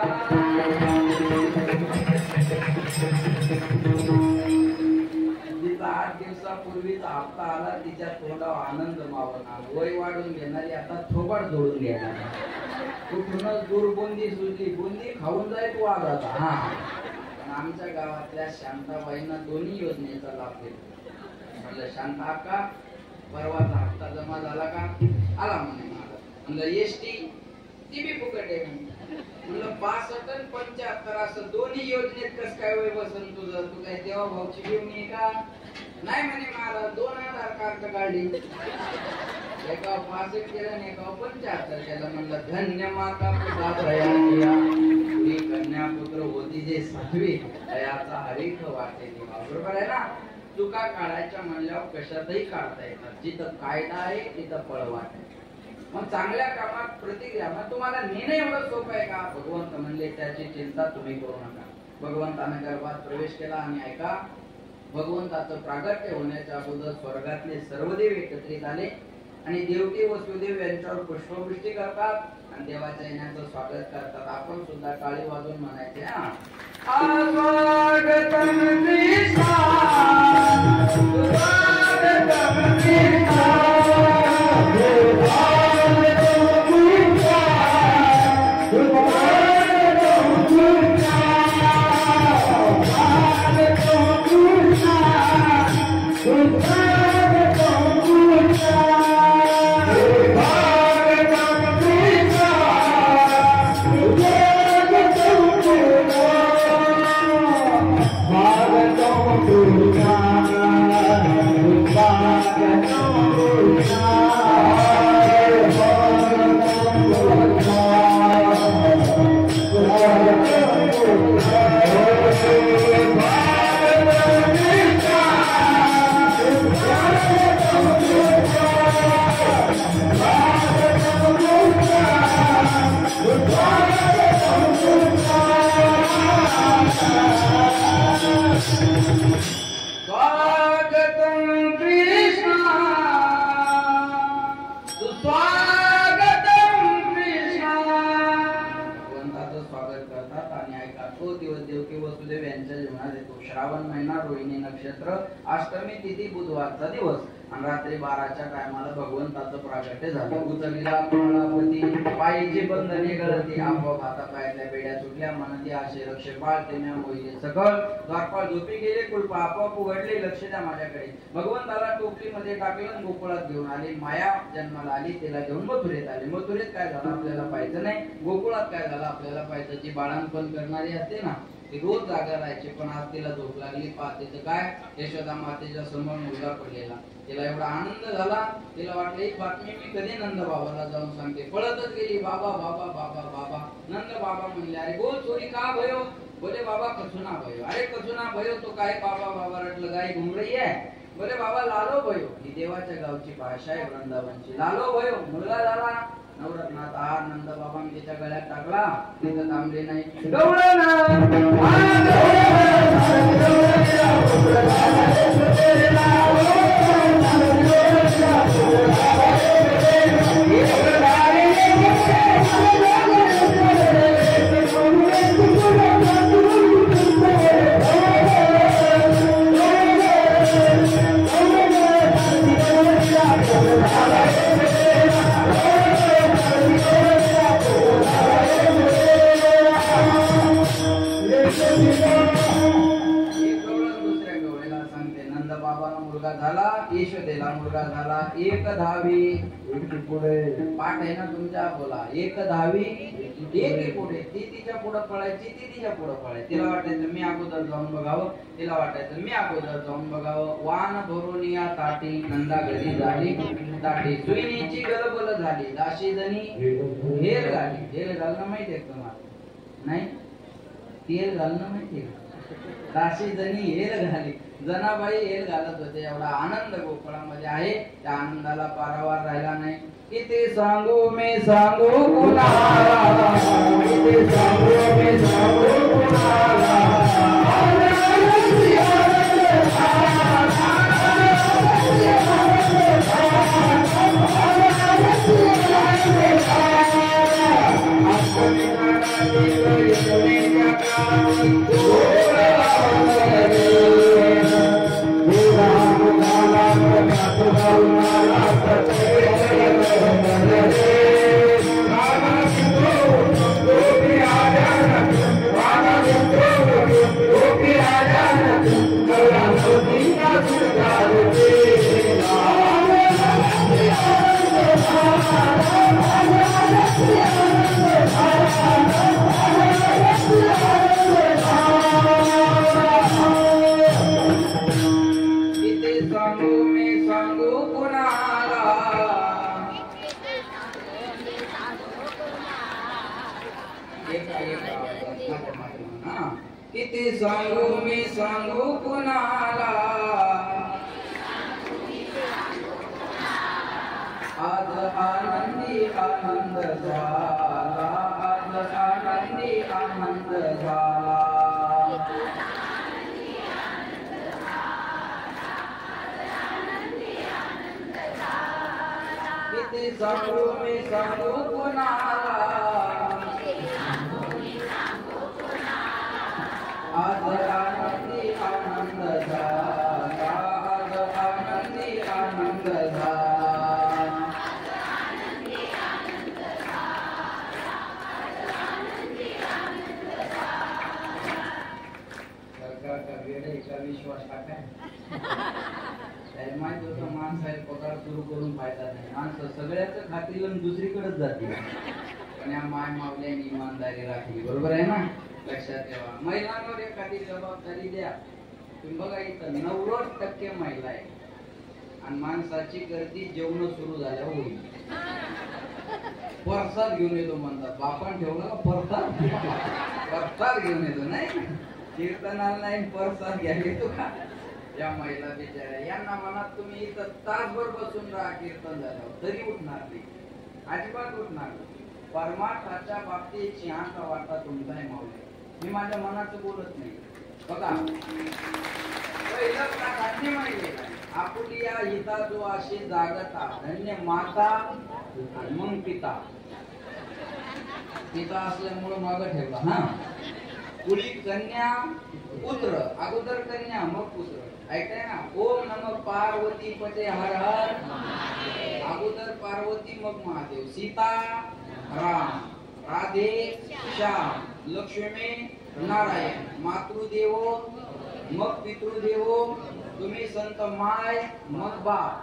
तिचा 8 दिवसापूर्वीचा हप्ता आला, तिच्या तोंडावर आनंद मावणार. वय वाढून घेणारी आता थोबाड जोडून घेणार. कुठूनच दूर बुंदी सुचली, बुंदी खाऊन जाय तू आज आता. हा, पण आमच्या गावातल्या शांताबाईंना दोन्ही योजनेचा लाभ घेतला. म्हटलं शांता अक्का, परवाचा हप्ता जमा झाला का? आला म्हणे मला. म्हणलं एसटी ती बी फुकट आहे. म्हणलं 65 आणि 75 असं दोन्ही योजनेत कस काय वय बसन तुझं? तू काय देवा भाऊची घेऊन ये का? नाही म्हणे मला 2 आधार कार्ड काढली, एका 65 केलं आणि एका 75 केलं. म्हणलं धन्य माता पिता दया कन्या पुत्र होती जे साध्वी दयाचा हरीख वाटे. बरोबर आहे ना? चुका काढायच्या म्हणल्यावर कशातही काढता येतात. जिथं कायदा आहे तिथं पळवाट आहे. मग चांगल्या कामात प्रतिक्रिया, मग तुम्हाला नेणं एवढं सोपं आहे का? भगवंत म्हणले त्याची चिंता तुम्ही करू नका. भगवंताने गर्भात प्रवेश केला आणि ऐका, भगवंताचं प्रागट्य होण्याच्या अगोदर स्वर्गातले सर्व देव एकत्रित आले आणि देवकी वसुदेव यांच्यावर पुष्पवृष्टी करतात आणि देवाच्या येण्याचं स्वागत करतात. आपण सुद्धा टाळी वाजवून म्हणायचे, हा स्वागतम कृष्णा स्वागतम कृष्णा अष्टमी तिथी बुधवारचा दिवस आणि रात्री 12च्या टायमाला भगवंताचं प्रागट्य झालं. उचलला कमलापती पायीची बंधने गळती, आपोआप हातापायातल्या बेड्या सुटल्या. म्हणते असे रक्षक बाळ तेम्या मोहिले सकळ. द्वारपाळ झोपी गेले, कुलप आपोआप उघडले. लक्ष द्या माझ्याकडे. भगवंताला टोपलीमध्ये टाकलं, गोकुळात घेऊन आले. माया जन्माला आली, तिला घेऊन मथुरेत आले. मथुरेत काय झालं आपल्याला पाहायचं नाही, गोकुळात काय झालं आपल्याला पाहायचं. जी बाळांपण करणारी असते ना, ती रोज जागा राहायची, पण आज तिला झोप लागली. पाहते काय, यशोदा मातेच्या समोर मुलगा पडलेला. तिला एवढा आनंद झाला, तिला वाटलं एक बातमी मी कधी नंद बाबाला जाऊन सांगते. पळतच गेली, बाबा बाबा बाबा बाबा. नंद बाबा म्हणले, अरे बोल चोरी का भयो? बोले बाबा कचुना भयो. अरे कचुना भयो तो काय? बाबा बाबा रटलं, गाय घुम रही है. बोले बाबा लालो भयो. ही देवाच्या गावची भाषा आहे, वृंदावनची. लालो भयो, मुलगा झाला. नवरत्नात हार नंद बाबा तिच्या गळ्यात टाकला, तिथं थांबले नाही. यशोदेला मुलगा झाला. एक धावी पुढे पाठ आहे ना तुमच्या, बोला. एक धावी एक पुढे. ती तिच्या पुढे पळायची, ती तिच्या पुढे पळायची. तिला वाटायचं मी अगोदर जाऊन बघावं, तिला वाटायचं मी अगोदर जाऊन बघावं. वान भरून या ताटी नंदा घरी झाली ताटी. सुईनीची गलबल झाली, दाशी जणी हेर घाली. हेर घालणं माहितीये तुम्हाला? नाही, तेल घालणं माहितीये का? दाशी जणी हेर घाली. जनाबाई हेर घालत होते. एवढा आनंद गोकुळामध्ये आहे, त्या आनंदाला पारावार राहिला नाही. किती सांगू मी सांगू कुणाला, किती सांगू मी सांगू कुणाला. Oh मी सांगू कुणाला आज आनंदी आनंद झाला आज आनंदी आनंद झाला किती सांगू मी सांगू कुणाला आज आनंदी आनंद झाला आज आनंदी आनंद झाला सरकारचा वेळे एका विश्वास टाकाय माहित होतं माणसाला पगार सुरू करून फायदा नाही माणसं सगळ्याच खाती लावून दुसरीकडेच जातील पण या माय मावल्याने इमानदारी राखली बरोबर आहे ना लक्षात ठेवा महिलांवर एखादी जबाबदारी द्या तुम्ही बघा इथं 90% महिला आहे आणि माणसाची गर्दी जेवण सुरू झाल्यावर होईल परसाद घेऊन येतो म्हणतात बापान ठेवलं का परसाद घेऊन येतो नाही कीर्तनाला नाही परसाद घ्यायला येतो का या महिला बिचाऱ्या यांना मनात तुम्ही इथं तासभर बसून राहा कीर्तन झाल्यावर तरी उठणार नाही अजिबात उठणार परमार्थाच्या बाबतीत सिंहाचा वाटा तुमचा आहे माऊली मी माझ्या मनाचं बोलत नाही बघा पहिलं धान्य माहिती आपुली या हिता जो अशी जागता धन्य माता आणि मग पिता पिता असल्यामुळं मागं ठेवला हा पुढी कन्या पुत्र अगोदर कन्या मग पुत्र ऐकताय ना ओम नमः पार्वती पते हर हर अगोदर पार्वती मग महादेव सीता राम राधे श्याम लक्ष्मी नारायण मातृदेवो मग पितृदेवो तुम्ही संत माय मग बाप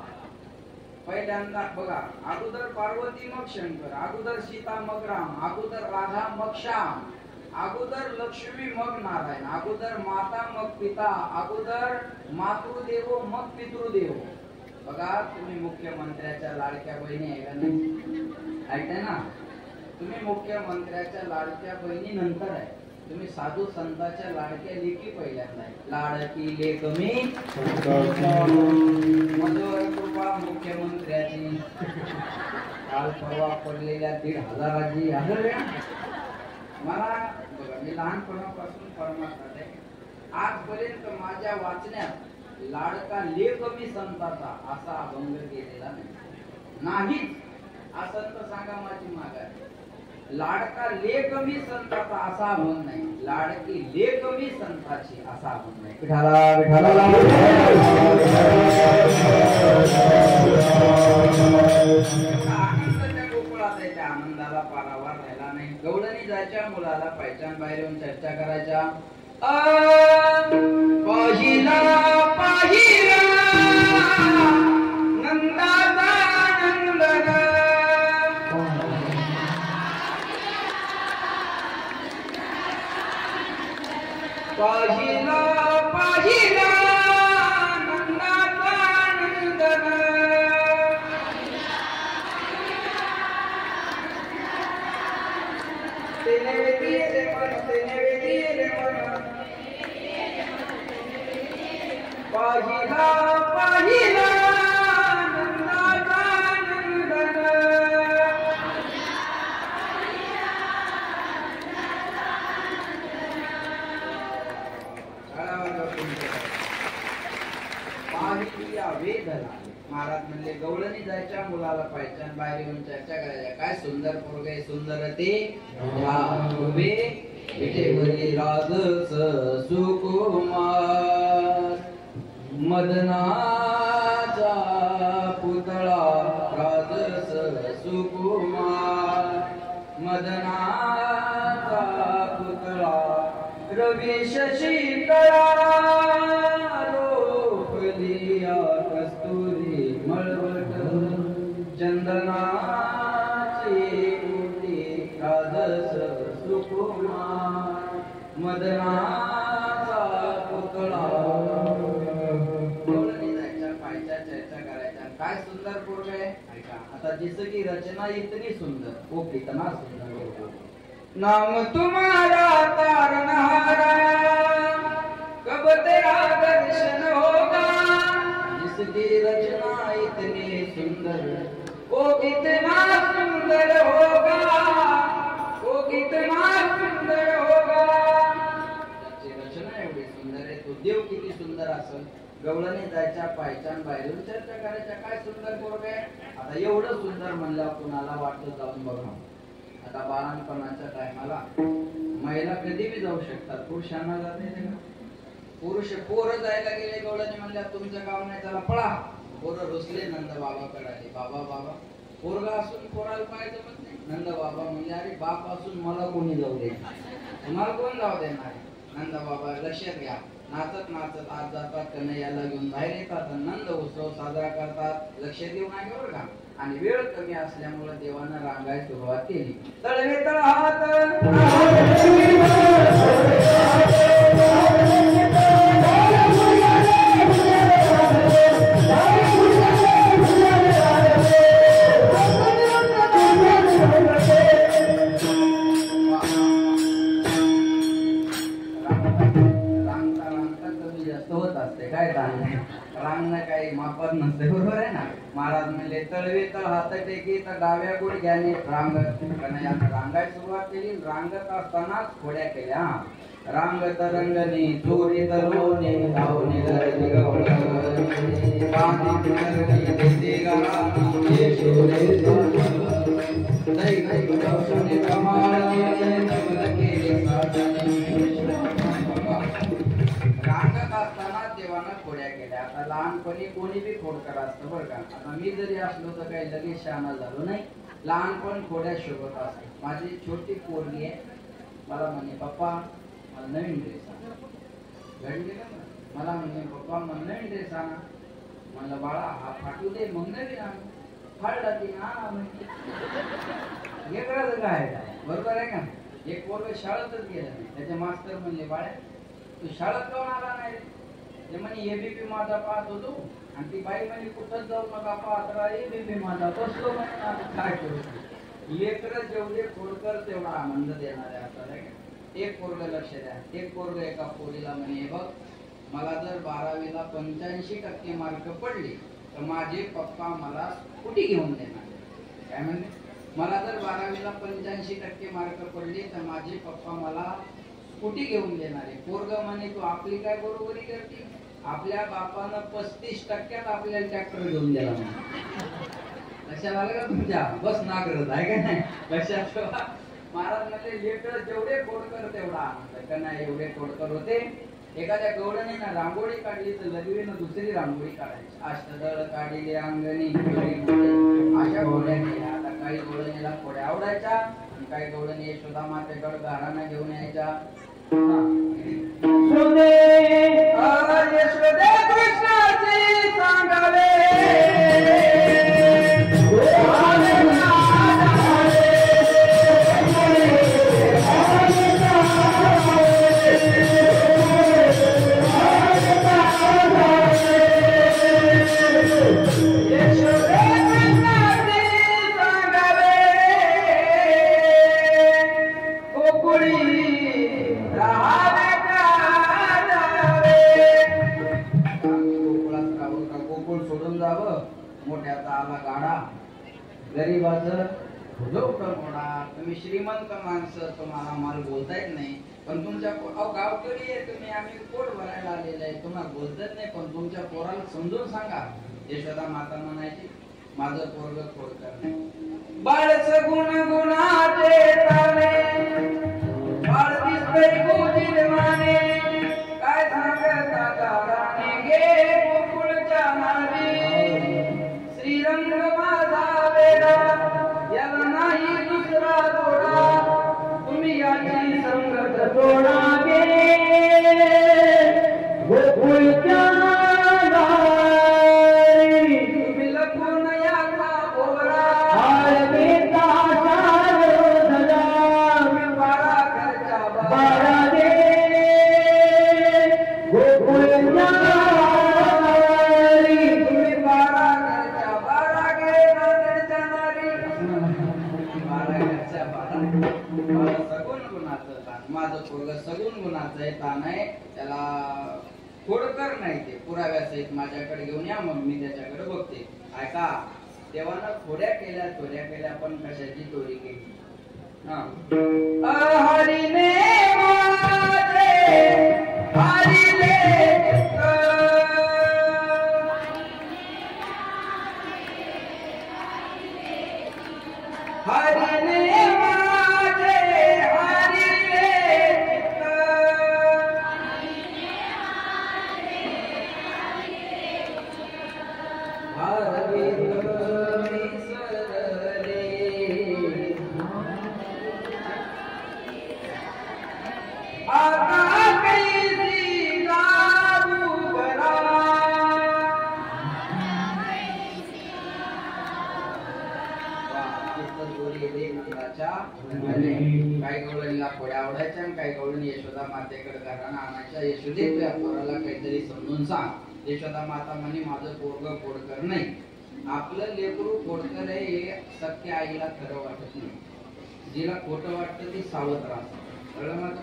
पहिल्यांदा बघा अगोदर पार्वती मग शंकर अगोदर सीता मग राम अगोदर राधा मग श्याम अगोदर लक्ष्मी मग नारायण अगोदर माता मग पिता अगोदर मातृदेवो मग पितृदेव बघा तुम्ही मुख्यमंत्र्याच्या लाडक्या बहिणी आहे का नाही ऐकताय ना तुम्ही मुख्यमंत्र्याच्या लाडक्या बहिणी नंतर आहे तुम्ही साधू संतांच्या लाडक्या लेकी पहिल्यांदा आहे लाडकी लेक मी मधुर कृपा मुख्यमंत्र्याची काल परवा पडलेल्या 1,500 हजर मला बघा मी लहानपणापासून परमार्थात आहे आजपर्यंत माझ्या वाचण्यात लाडका लेक मी संताचा असा अभंग केलेला नाहीच हा संत सांगा माझी मागाय लाडका लेक मी संताचा असा अभंग नाही लाडकी लेक मी संताची असा अभंग नाही विठाला विठाला आनंदाच्या गोकुळात आहे त्या आनंदाला पारावार राहिला नाही गवळणी जायच्या मुलाला पायच्यान बाहेर येऊन चर्चा करायच्या पाहिला पाहिला नंदाचा नंदन पाहिला पाहिला नंदाचा नंदन तेने वेदीले मन पाहिला पाहिला नंदाचा नंदन पाहिला वेदना महाराज म्हणले गवळणी जायच्या मुलाला पाहिजे बाहेर येऊन चर्चा करायच्या काय सुंदर पोरगे सुंदर ते उभे विटेवरी राजस सुकुमार मदनाचा पुतळा राजस सुकुमार मदनाचा पुतळा रवी शीतळा रोपलिया कस्तुरी मळवट चंदनाची मूर्ती राजस सुकुमार मदनाचा पुतळा पायच्या चर्चा करायच्या काय सुंदर पोरग आहे आता जसं की रचना इतनी सुंदर वो कितना सुंदर नाम तुम्हारा तारनहारा कब तेरा दर्शन होगा जिसकी रचना इतनी सुंदर वो कितना सुंदर होगा वो कितना सुंदर होगा त्याची रचना एवढी सुंदर आहे तो देव किती सुंदर असेल गवळणी जायच्या पायच्यान बाहेरून चर्चा करायच्या काय सुंदर पोरग आहे आता एवढं सुंदर म्हणल्यावर कुणाला वाटतं जाऊन बघा आता बाळांपणाच्या टायमाला महिला कधी बी जाऊ शकतात पुरुषांना जाते का पुरुष पोरं जायला गेले गवळणी म्हणल्यावर तुमचं गाव नाही त्याला पळा पोरं रुसले नंद बाबाकडे आले बाबा बाबा पोरगा असून पोराला पाय जमत नाही नंद बाबा म्हणजे अरे बाप असून मला कोणी जाऊ दे तुम्हाला कोण जाऊ देणार नंद बाबा लक्षात घ्या नाचत नाचत आज जातात कन्हैयाला घेऊन बाहेर येतात नंद उत्सव साजरा करतात लक्ष देऊ नाही बरं का आणि वेळ कमी असल्यामुळे देवानं रांगायला सुरुवात केली तळवे तळहात काही मापत नसते बरोबर आहे ना महाराज म्हणले तळवे तळ हात टेकी तर डाव्या गुडघ्याने रांग रांगायला सुरुवात केली रांगत असतानाच खोड्या केल्या रांगत रंगणी चोरी तरोने धावणे धरती गवळणी पाणी धरती देते गाणी येशोरे दही दही गवळणी कमाळी जगल केले साधने रांगत असताना देवानं खोड्या केल्या आता लहानपणी कोणी बी खोडकर असतं बरं का आता मी जरी असलो तर काही लगेच शहाणा झालो नाही लहानपण खोड्या शोधत असते माझी छोटी पोरगी आहे मला म्हणे पप्पा मला नवीन ड्रेस आणा घडले का मला म्हणे पप्पा मला नवीन ड्रेस आणा म्हणलं बाळा हा फाटू दे मग नवीन आण फाडला ती ना म्हणजे हे करायचं काय बरोबर आहे का एक पोरग शाळेतच गेला नाही त्याचे मास्तर म्हणले बाळा तू शाळेत जाऊन आला नाही ते म्हणे एबीपी माझा पाहत होतो आणि ती बाई म्हणे कुठंच जाऊ नका पाहत एबीपी माझा बसलो म्हणे काय करू लेकर जेवढे खोडकर तेवढा आनंद देणारे असतात एक पोरग लक्ष द्या एक पोरग एका पोरीला म्हणे बघ मला जर 12वीला 85% मार्क पडले तर माझे पप्पा मला स्कूटी घेऊन देणार काय म्हणते मला जर 12वीला 85% मार्क पडले तर माझे पप्पा मला स्कूटी घेऊन देणारे पोरग म्हणे तू आपली काय बरोबरी करते आपल्या बापानं 35% आपल्याला ट्रॅक्टर घेऊन दिला लक्षात आलं का तुमच्या बस नागरत आहे का नाही लक्षात ठेवा महाराज म्हणले लेकर जेवढे खोडकर तेवढा आनंद का नाही एवढे खोडकर होते एखाद्या गवळणी ना रांगोळी काढली तर लगेच दुसरी रांगोळी काढायची अष्टदळ काढली अंगणी अशा घोड्या केल्या आता काही गवळणीला खोड्या आवडायच्या आणि काही गवळणी यशोदा मातेकडे घराणा घेऊन यायच्या यशोदे कृष्णाची सांगावे गरीबाचं तुम्ही श्रीमंत माणसं तुम्हाला माल बोलता येत नाही पण तुमच्या गावकरी आहे तुम्ही आम्ही पोट भरायला आलेलं आहे तुम्हाला बोलतात नाही पण तुमच्या पोराला समजून सांगा यशोदा माता म्हणायची माझं पोरग खोडकर नाही बाळच गुण गुणाचे ताने बाळ दिसतंय गोजीर माने काय सांगता गाणे गे गोकुळच्या नारी श्रीरंग माझा वेडा याला नाही दुसरा तोडा तुम्ही याची संगत तोडा गे गोकुळच्या नारी तुम्ही लपून याचा बोबरा आळवेचा शालो धजा तुम्ही बाळा घरच्या बाळा दे गोकुळच्या माझं पोरग सगुण गुणाचं आहे ताण आहे त्याला खोडकर नाही ते पुराव्यासहित माझ्याकडे घेऊन या मग मी त्याच्याकडे बघते. ऐका तेव्हा ना थोड्या केल्या पण कशाची चोरी केली. हरिने माझे हरिले हरिने माझे हरिले काही गवळणीला खोड्या आवडायच्या आणि काही गवळणी यशोदा मातेकडे घराणं आणायच्या. यशोदे तुझ्या पोराला काहीतरी समजून सांग. यशोदा माता म्हणे माझं पोरग खोडकर नाही. आपलं लेकरू खोडकर आहे हे सख्य आईला खरं वाटत नाही. जिला खोटं वाटतं ती सावध राहते. कळलं माझं?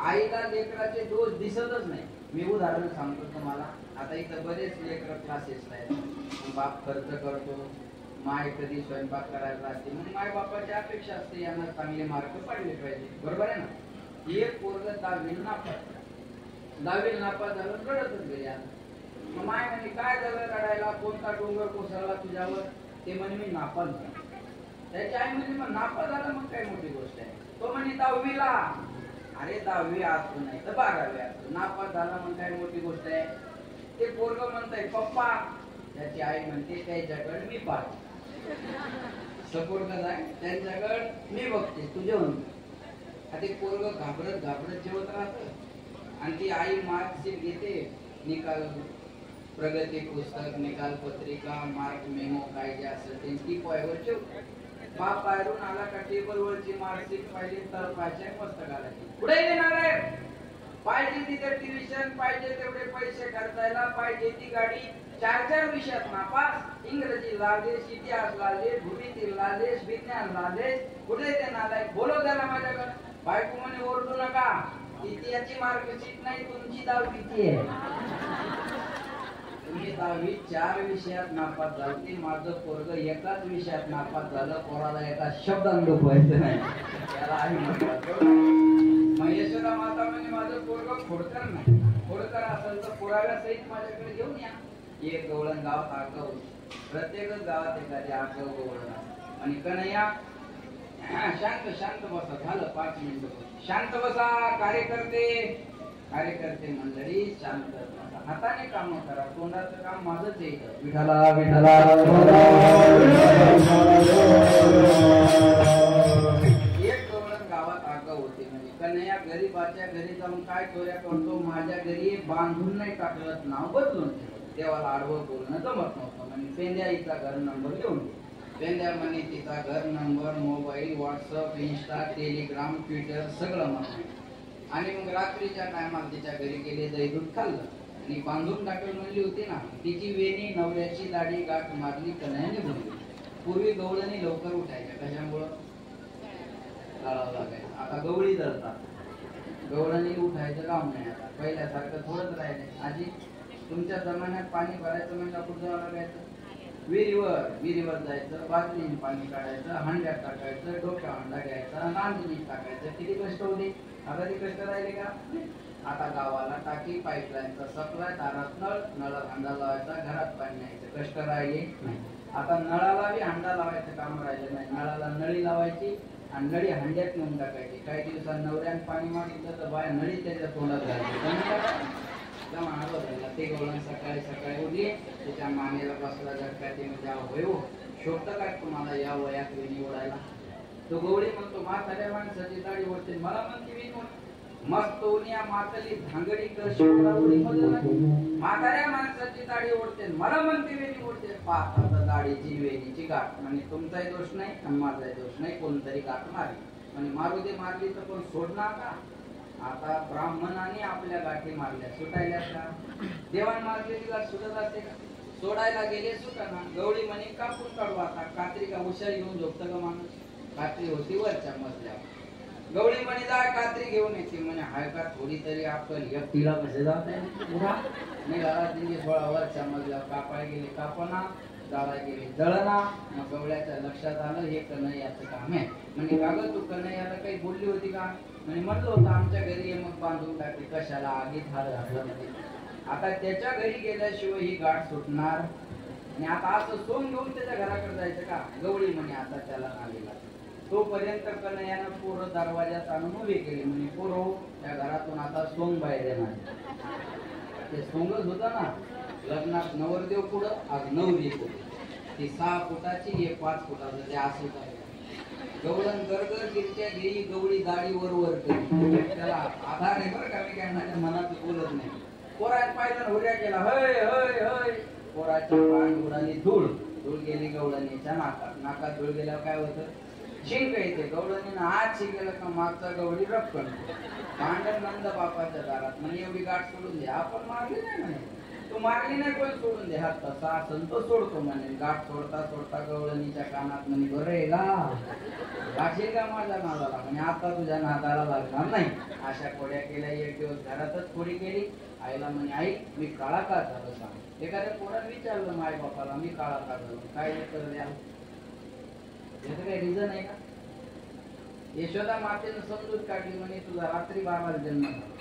आईला लेकराचे दोष दिसतच नाही. मी उदाहरण सांगतो तुम्हाला. आता इथं बरेच लेकर क्लासेस आहेत. बाप खर्च करतो, माय कधी स्वयंपाक करायला असते, म्हणजे माय बापाची अपेक्षा असते यांना चांगले मार्क पडले पाहिजे. बरोबर आहे ना? एक पोरग 10वी नापास झालं रडतच गेले. मग माय म्हणे काय झालं रडायला, कोणता डोंगर कोसळला तुझ्यावर? ते म्हणे मी नापास झालो. त्याची आई म्हणजे मग नापास झाला मग काय मोठी गोष्ट आहे? तो म्हणे 10वीला. अरे 10वी असतो नाही तर 12वी असतो, नापास झाला मग काय मोठी गोष्ट आहे? ते पोरग म्हणताय पप्पा. त्याची आई म्हणते त्याच्याकडे मी पाहतो, सपोर्ट कसा आहे त्यांच्याकडे मी बघते, तू जेवण. ते पोरग घाबरत जेवत राहत आणि ती आई मार्कशीट घेते, निकाल प्रगती पुस्तक, निकाल पत्रिका, मार्क मेमो काय जे असेल ते ती पोयावर ठेवते. बाप बाहेरून आला का टेबल वरची मार्कशीट पाहिजे तर पाहिजे मस्त घालायची. पुढे येणार आहे पाहिजे तिथे ट्युशन, पाहिजे तेवढे पैसे खर्चायला, पाहिजे ती गाडी. 4 विषयात नापास. इंग्रजी लादेश, इतिहास लादेश, भूमीतील लादेश, विज्ञान लादेश. कुठे ते नालायक? बोलव त्याला माझ्याकडे. बायको म्हणे ओरडू नका, इतिहासाची मार्कशीट नाही तुमची 10वीची आहे. तुम्ही 10वी 4 विषयात नापास झाली. माझं पोरग एकाच विषयात नापास झालं. पोराला एका शब्दात डोकवायचं नाही. त्याला आई म्हणतात. मग यशोदा माता म्हणजे माझं पोरग खोडकर नाही. खोडकर असेल तर पुराव्यासहित माझ्याकडे घेऊन या. एक गवळण गावात आगाऊ, प्रत्येकच गावात एखादी आगाऊ गवळण. आणि कन्हैया शांत बसा. झालं 5 मिनिटं. शांत बसा. कार्यकर्ते मंडळी शांत बसा. हाताने काम करा, तोंडाचं काम माझंच येतं. विठाला विठाला. एक गवळण गावात आगाऊ होते. म्हणजे कन्हैया गरीबाच्या घरी जाऊन काय चोऱ्या करतो? माझ्या घरी बांधून नाही टाकलं, नाव बदलून ठेवलं. देवाला आडवं बोलणं जमत नव्हतं. म्हणजे पेंद्या हिचा घर नंबर घेऊन. पेंद्या म्हणे तिचा घर number, mobile, WhatsApp, Insta, Telegram, Twitter सगळं म्हणून. आणि मग रात्रीच्या टायमाला तिच्या घरी गेले, दही दूध खाल्लं आणि बांधून टाकलं म्हणली होती ना. तिची वेणी नवऱ्याची दाढी गाठ मारली, कन्हैयाने बोलली. पूर्वी गवळणी लवकर उठायच्या. कशामुळं? लाळावं लागायचं. आता गवळी जळतात. गवळणी उठायचं काम नाही आता. पहिल्यासारखं थोडंच राहिले. आजी तुमच्या जमान्यात पाणी भरायचं म्हणजे कुठं लागायचं? विहिरीवर जायचं, बादलीने पाणी काढायचं, हांड्यात टाकायचं, डोक्या हांडा घ्यायचा, नांदणीत टाकायचं. किती कष्ट होते? आता ते कष्ट राहिले का? आता गावाला टाकी, पाईपलाईनचा सप्लाय, दारात नळात हांडा लावायचा, घरात पाणी न्यायचं. कष्ट राहिले नाही. आता नळाला बी हांडा लावायचं काम राहिलं नाही. नळाला नळी लावायची आणि नळी हांड्यात नेऊन टाकायची. काही दिवसात नवऱ्याने पाणी मागितलं तर बाया नळी त्याच्या तोंडात घालायची. ते गवळण सकाळी उठली, त्याच्या मानेला बसला झटका. ते म्हणजे होय शोभतं काय तुम्हाला या वयात वेणी ओढायला? तो गवळी म्हणतो म्हाताऱ्या माणसाची दाढी ओढते, मला म्हणते वेणी ओढ. मस्त या मातली धांगडी म्हाताऱ्या माणसाची दाढी ओढते, मला म्हणते वेणी ओढते. पाहता दाढीची वेणीची गाठ. म्हणजे तुमचाही दोष नाही आणि माझाही दोष नाही. कोणतरी गाठ मारली म्हणजे मारू दे, मारली तर पण सोडणार का? आता ब्राह्मणाने आपल्या गाठी मारल्या, सुटायला का? देवान मारलेली गाठ सुटत असते का? सोडायला गेले सुटाना. गवळी म्हणे कापून काढू आता. कात्री का उशारी घेऊन झोपतं का माणूस? कात्री होती वरच्या मजल्यावर. गवळी म्हणे जाय कात्री घेऊन येते म्हणे हाय का थोडी तरी अक्कल एकटीला कसे जात नाही घरात 16 वर्षा मधल्या कापाय गेले कापना जाळा गेले जळना मग गवळ्याच्या लक्षात आलं हे कन्हैयाचं काम आहे म्हणजे कागद तू कन्हैयाला काही बोलली होती का म्हणजे म्हटलं होतं आमच्या घरी मग बांधून टाकली कशाला आगीत हात घातला म्हणजे आता त्याच्या घरी गेल्याशिवाय ही गाठ सुटणार आणि आता असं सोंग घेऊन त्याच्या घराकडे जायचं का गवळी म्हणे आता त्याला नागेला तोपर्यंत कन्हैयानं पोरं दरवाजात आणून उभे केले म्हणजे पोरं त्या घरातून आता सोंग बाहेर येणार ते सोंगच होता ना लग्नात नवरदेव पुढं आज नवरी पुढे ती 6 फुटाची हे 5 फुटाचं ते असंच आहे गवळण गरगर गिरत्या गेली गवळी दाढी वर करी त्याला आधार आहे बरं का मी काय माझ्या मनात बोलत नाही पोरात पाहिलं हुड्या केला हय हय हय पोराच्या पान उडाली धूळ धूळ गेली गवळणीच्या नाकात धूळ गेल्यावर काय होतं शिंक येते गवळणीनं हात शिंकेला का मागचा गवळी रक्कन भांडण नंद बापाच्या दारात म्हणजे एवढी गाठ सोडून दे आपण मारली नाही म्हणे तू मारली नाही पण सोडून दे हात तसा असेल तो सोडतो म्हणे गाठ सोडता सोडता गवळणीच्या कानात म्हणे बरं आहे का गाठील का माझ्या नादाला म्हणजे आता तुझ्या नादाला लागणार नाही अशा कोड्या केल्या एक दिवस घरातच कोडी केली आईला म्हणे आई मी काळा का झालो सांग एखाद्या पोराने विचारलं माय बापाला मी काळा का झालो काय उत्तर द्या याचं काही रिझन आहे का यशोदा मातेनं समजूत काढली म्हणे तुझा रात्री 12 जन्म झाला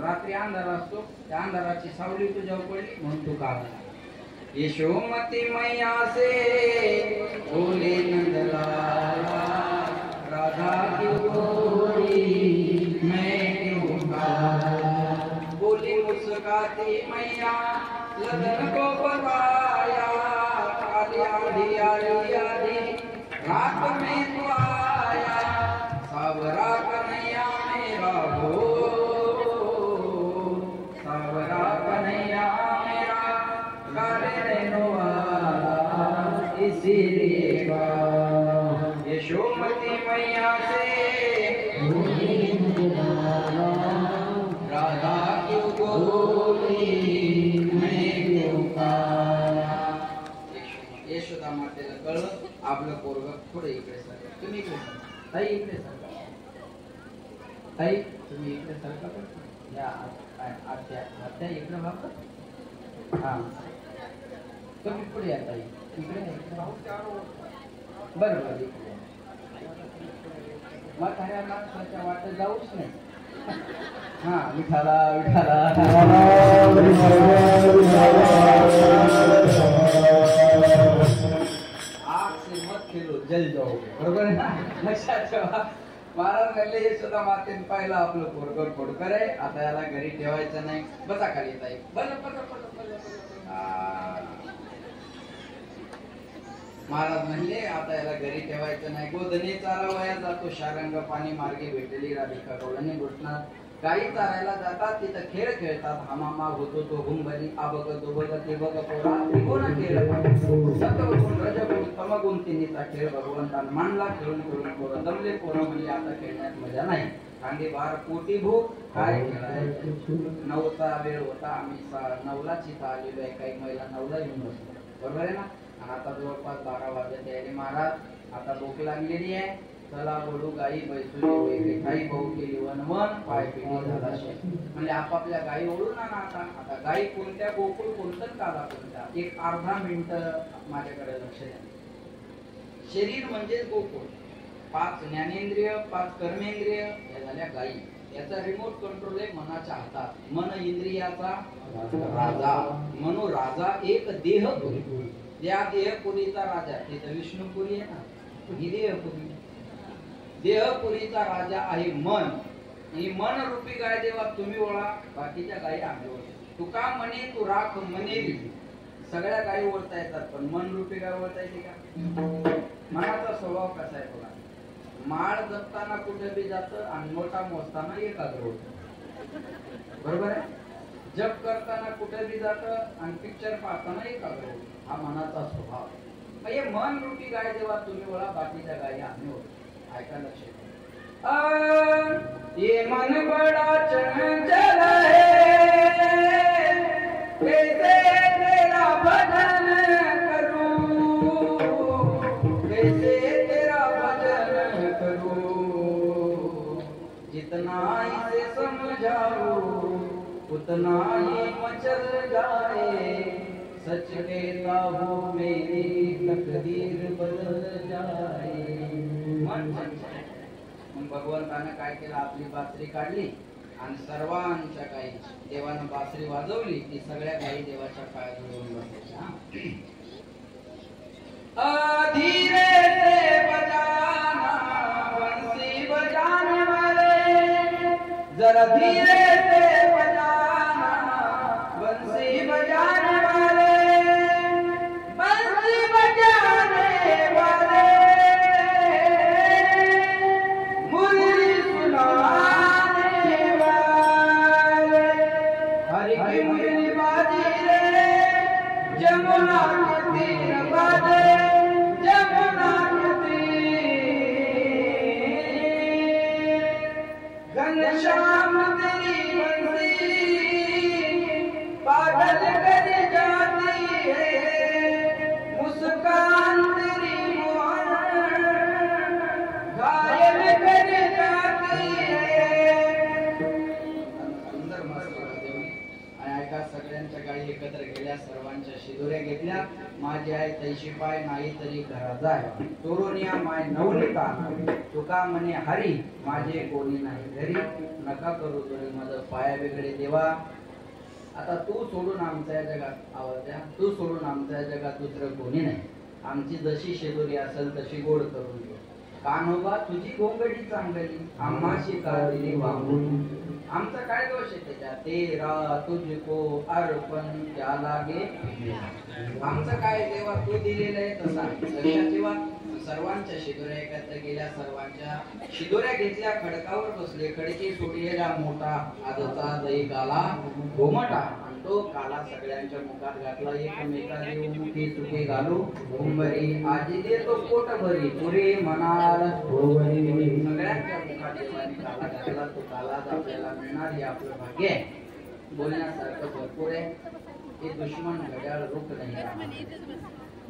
रात्री अंधार असतो त्या अंधाराची सावली तुझ्यावर पडली म्हणून तू काळा यशोमती मैया से बोले नंदलाला राधा क्यों गोरी मैं क्यों काला बोली मुस्काती मैया लगन को बताया आधी आधी आधी आधी रात में तू आया सावरा कन्हैया मेरा हो सावरा कन्हैया मेरा काले नैनो वाला इसीलिए यशोमती मैया से राधा क्यों गोरी मैं क्यों काला यशोदा मातेला कळलं आपलं पोरग थोडं इकडे सरका तुम्ही इकडे सरका ताई इकडे सरका ताई तुम्ही इकडे सरका या आत्या इकडे बघा हा तुम्ही पुढे या ताई इकडे बरं बरं मग खऱ्या माणसाच्या वाटत जाऊच नाही हा विठाला विठाला आग से मत खेलो जल जाओगे बरोबर आहे ना लक्षात ठेवा महाराज म्हणले हे सुद्धा मातेन पाहिलं आपलं पोरगं खोडकर आहे आता याला घरी ठेवायचं नाही बसा खाली ताई महाराज म्हणले आता याला घरी ठेवायचं नाही गोधनी चारावया जातो शारंग पाणी मार्गे भेटलेली राधिका गवळणी घुसणार गाई चारायला जातात तिथं खेळ खेळतात हामामा होतो तो हुंबरी आबग दोबग ते बग पोरा त्रिकोण खेळ सत्वगुण रजगुण तमगुण तिन्हीचा खेळ भगवंतान मांडला खेळून खेळून पोरं दमले पोरं म्हणजे आता खेळण्यात मजा नाही कांदे बार पोटी भूक काय खेळायचं 9चा वेळ होता आम्ही 9ला चिता आलेलो आहे काही महिला 9ला येऊन बसलो बरोबर आहे ना आता जवळपास 12 वाजले तयारी महाराज आता भूक लागलेली आहे चला बोलू गाई बैसुली होई गाई भाऊ केली वनवन पाय पिढी झाला शेत म्हणजे आपापल्या गाई ओढून आणा आता गाई कोणत्या गोकुळ कोणतं काला कोणत्या एक अर्धा मिनिट माझ्याकडे लक्ष द्या शरीर म्हणजे गोकुळ 5 ज्ञानेंद्रिय 5 कर्मेंद्रिय या झाल्या गाई याचा रिमोट कंट्रोल आहे मनाच्या हातात मन इंद्रियाचा राजा मनो राजा एक देहपुरी या देहपुरीचा राजा तिथं विष्णुपुरी आहे ना ही देहपुरी देहपुरीचा राजा आहे मन ही मन रूपी गाय देवा तुम्ही ओळा बाकीच्या गायी आम्ही ओळखतो तू का म्हणे तू राख मनेरी सगळ्या गायी ओळखता येतात पण मन रूपी गाय ओळखता येते का मनाचा स्वभाव कसा आहे बघा माळ जपताना कुठे बी जातं आणि मोठा मोजताना एकाग्र होतं बरोबर आहे जप करताना कुठे बी जातं आणि पिक्चर पाहताना एकाग्र होतं हा मनाचा स्वभाव आहे हे मन रूपी गाय जेव्हा तुम्ही ओळा बाकीच्या गायी आम्ही ओळखतो ऐका लक्ष ये मन बड़ा चंचल है कैसे तेरा भजन करूं कैसे तेरा भजन करूं नहीं मचल जाए, सच कहता हूँ मेरी तकदीर बदल जाए। मग भगवंतानं काय केलं, आपली बासरी काढली आणि सर्वांच्या गायी देवानं बासरी वाजवली की सगळ्या गायी देवाच्या पायात जुळून बसायच्या। धीरे से बजाना बंसी बजाने वाले, जरा धीरे से बजाना बंसी बजाने वाले, बंसी बजाने वाले, मुरली सुनाने वाले। हरि की मुरली बाजी रे, जमुना के तीर बाजे, जमुना के तीर। घनश्याम तेरी बंसी पागल कर जाती है, मुस्कान तेरी मोहन घायल कर जाती है। सुंदर मस्त देवी आणि ऐका, सगळ्यांच्या गायी एकत्र केल्या, सर्वांच्या शिदोऱ्या घेतल्या। माझी आई तैशी पाय नाही तरी घरा जाय, चोरोनिया माय नवनीता, तुका म्हणे हरी माझे कोणी नाही घरी, नका करू तुरी मद पाया वेगळे देवा। आता तू सोडून आमच्या जगात आवाज द्या, तू सोडून आमच्या जगात दुसरं कोणी नाही। आमची जशी शेदोरी असेल तशी गोड करून दे, कान्होबा तुझी गोंगडी चांगली, आम्हाशी का दिली वाहून। आमचा काय दोष आहे त्याच्यात, तेरा तुझको अर्पण क्या लागे। आमचं काय देवा, तू दिलेलं आहे तसा लक्षात ठेवा। सर्वांच्या शिदोऱ्या एकत्र गेल्या, सर्वांच्या शिदोऱ्या घेतल्या, खडकावर बसले, खडकी सोडलेला मोठा आजचा दही काला घोमटा, आणि तो काला सगळ्यांच्या मुखात घातला। एकमेका देऊ मुखी चुके घालू कुंभरी, आजी दे तो पोट भरी पुरे म्हणाल भोवरी। सगळ्यांच्या मुखात देवाने काला घातला, तो कालाच आपल्याला मिळणार हे आपलं भाग्य आहे। बोलण्यासारखं भरपूर आहे, हे दुश्मन घड्याळ रोख नाही।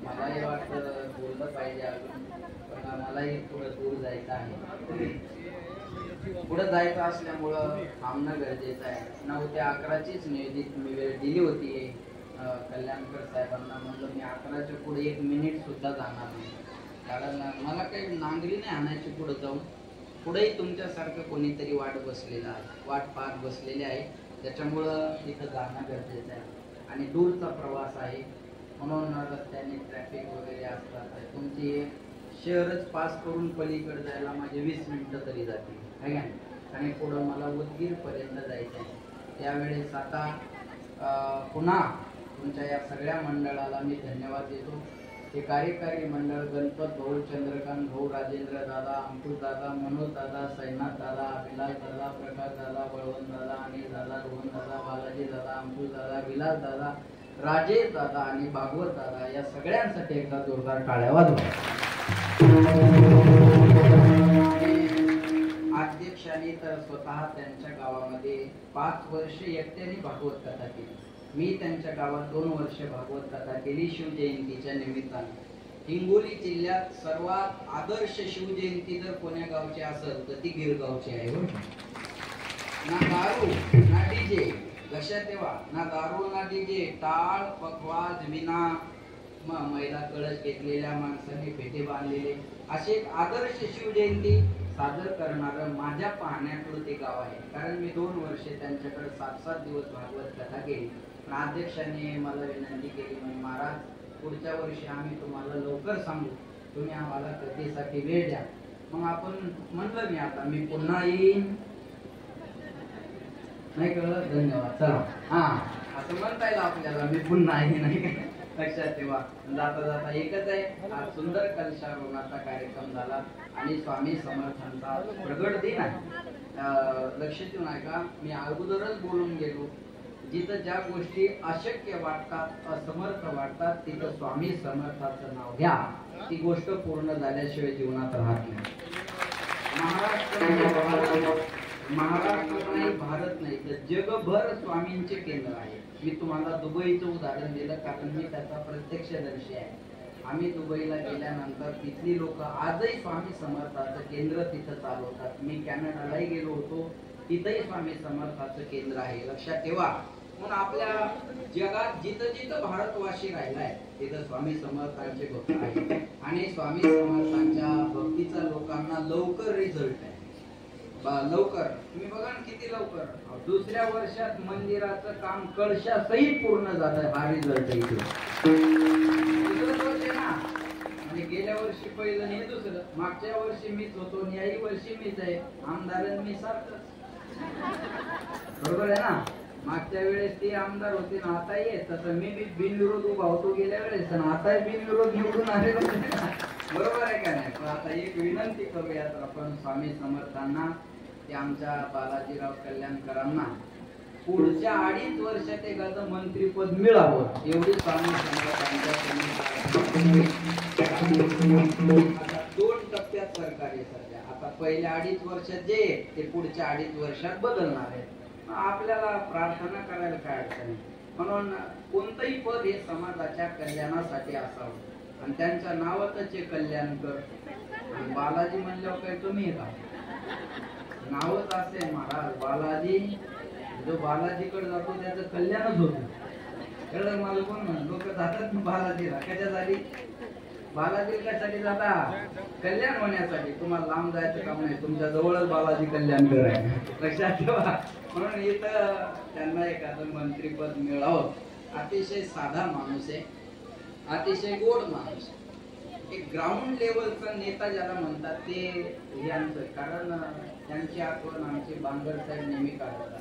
मलाही वाटतं बोललं पाहिजे अजून, पण मलाही थोडं दूर जायचं आहे। पुढे जायचं असल्यामुळं थांबणं गरजेचं आहे। 9 ते 11चीच नियोजित मी वेळ दिली होती कल्याणकर साहेबांना, म्हणलं मी 11च्या पुढे 1 मिनिट सुद्धा जाणार नाही, कारण मला काही नांगरी नाही आणायची पुढे जाऊन। पुढेही तुमच्यासारखं कोणीतरी वाट बसलेलं आहे, वाट पाहत बसलेले आहे, त्याच्यामुळं तिथं जाणं गरजेचं आहे। आणि दूरचा प्रवास आहे म्हणून रस्त्याने ट्रॅफिक वगैरे असतात, तुमची शहरच पास करून पलीकडे जायला माझे 20 मिनिटं तरी जातील आहे का। आणि पुढं मला उदगीर पर्यंत जायचं आहे। त्यावेळेस आता पुन्हा तुमच्या या सगळ्या मंडळाला मी धन्यवाद देतो। हे कार्यकारी मंडळ गणपत भाऊ, चंद्रकांत भाऊ, राजेंद्र दादा, अंकुश दादा, मनोज दादा, सैनाथ दादा, विलास दादा, प्रकाश दादा, बळवंत दादा, अनिल दादा, रोहन दादा, बालाजी दादा, अंकुश दादा, विलास दादा, राजेश दादा आणि भागवत दादा, या सगळ्यांसाठी एकदा जोरदार टाळ्या वाजवा। अध्यक्षांनी तर स्वतः त्यांच्या गावामध्ये 5 वर्ष एकट्याने भागवत कथा केली। मी त्यांच्या गावात 2 वर्ष भागवत कथा केली शिवजयंतीच्या निमित्ताने। हिंगोली जिल्ह्यात सर्वात आदर्श शिवजयंती जर कोण्या गावची असेल तर ती गिरगावची आहे। ना दारू ना डीजे, लक्षात ठेवा, ना दारू ना डीजे, टाळ पखवाज विना महिला कळस घेतलेल्या माणसांनी पेटे बांधलेले, अशी एक आदर्श शिवजयंती सादर करणारं माझ्या पाहण्यातलं ते गाव आहे। कारण मी 2 वर्ष त्यांच्याकडे 7-7 दिवस भागवत कथा केली, पण अध्यक्षांनी मला विनंती केली, म्हणजे महाराज पुढच्या वर्षी आम्ही तुम्हाला लवकर सांगू, तुम्ही आम्हाला कथेसाठी वेळ द्या। मग आपण म्हणलं, मी आता मी पुन्हा येईन, नाही कळलं, धन्यवाद, चला हा असं म्हणता येईल आपल्याला, मी पुन्हा येईन, नाही लक्षात ठेवा। जाता जाता एकच आहे, हा सुंदर कलशारोहणाचा कार्यक्रम झाला आणि स्वामी समर्थांचा प्रगट दिन आहे। लक्ष ठेवून ऐका, मी अगोदरच बोलून गेलो, जिथं ज्या गोष्टी अशक्य वाटतात, असमर्थ वाटतात, तिथं स्वामी समर्थाचं नाव घ्या, ती गोष्ट पूर्ण झाल्याशिवाय जीवनात राहत नाही। महाराष्ट्र नाही, भारत नाही, तर जगभर स्वामींचे केंद्र आहे। मी तुम्हाला दुबईचं उदाहरण दिलं कारण मी त्याचा प्रत्यक्षदर्शी आहे। आम्ही दुबईला गेल्यानंतर तिथली लोक आजही स्वामी समर्थाचं केंद्र तिथं चालवतात। मी कॅनडालाही गेलो होतो, तिथेही स्वामी समर्थाचं केंद्र आहे, लक्षात ठेवा. म्हणून आपल्या जगात जिथं जिथं भारतवासी राहिलाय तिथं स्वामी समर्थांचे भक्त आहे आणि स्वामी समर्थांच्या भक्तीचा लोकांना लवकर रिझल्ट आहे. लवकर तुम्ही बघा ना किती लवकर, दुसऱ्या वर्षात मंदिराचं काम कळशासहित पूर्ण झालं. हा रिझल्ट आहे ना. आणि गेल्या वर्षी पहिलं हे दुसरं, मागच्या वर्षी मीच होतो आणि याही वर्षी मीच आहे. आमदार मी सारखंच, बरोबर आहे ना. मागच्या वेळेस ते आमदार होते ना, आता ये तसं मी बी बिनविरोध उभा होतो गेल्या वेळेस, आता बिनविरोध निवडून आलेलो बरोबर आहे का नाही. पण आता एक विनंती करूयात आपण स्वामी समर्थांना, ते आमच्या बालाजीराव कल्याणकरांना पुढच्या 2.5 वर्षात एखादं मंत्रीपद मिळावं एवढी स्वामी समर्थांच्या आता 2 टप्प्यात सरकार आहे सध्या. आता पहिल्या 2.5 वर्षात जे ते पुढच्या 2.5 वर्षात बदलणार आहे. आपल्याला प्रार्थना करायला काय अडचण नाही. म्हणून कोणतंही पद हे समाजाच्या कल्याणासाठी असावं आणि त्यांच्या नावातच कल्याणकर. आणि बालाजी म्हणल्यावर काय तुम्ही का नावच असे महाराज बालाजी, जो बालाजीकडे जातो त्याचं कल्याणच होतं. कळलं मला कोण म्हणून लोक जातात बालाजीला कशासाठी, बालाजी कशासाठी जाता, कल्याण होण्यासाठी. तुम्हाला लांब जायचं काम नाही, तुमच्या जवळच बालाजी कल्याणकर आहे, लक्षात ठेवा. म्हणून इथं त्यांना एखादं मंत्रीपद मिळावं. अतिशय साधा माणूस आहे, अतिशय गोड माणूस. एक ग्राउंड लेवलचा नेता ज्याला म्हणतात ते यांचं, कारण त्यांची आठवण आमचे बांगर साहेब नेहमी काढतात.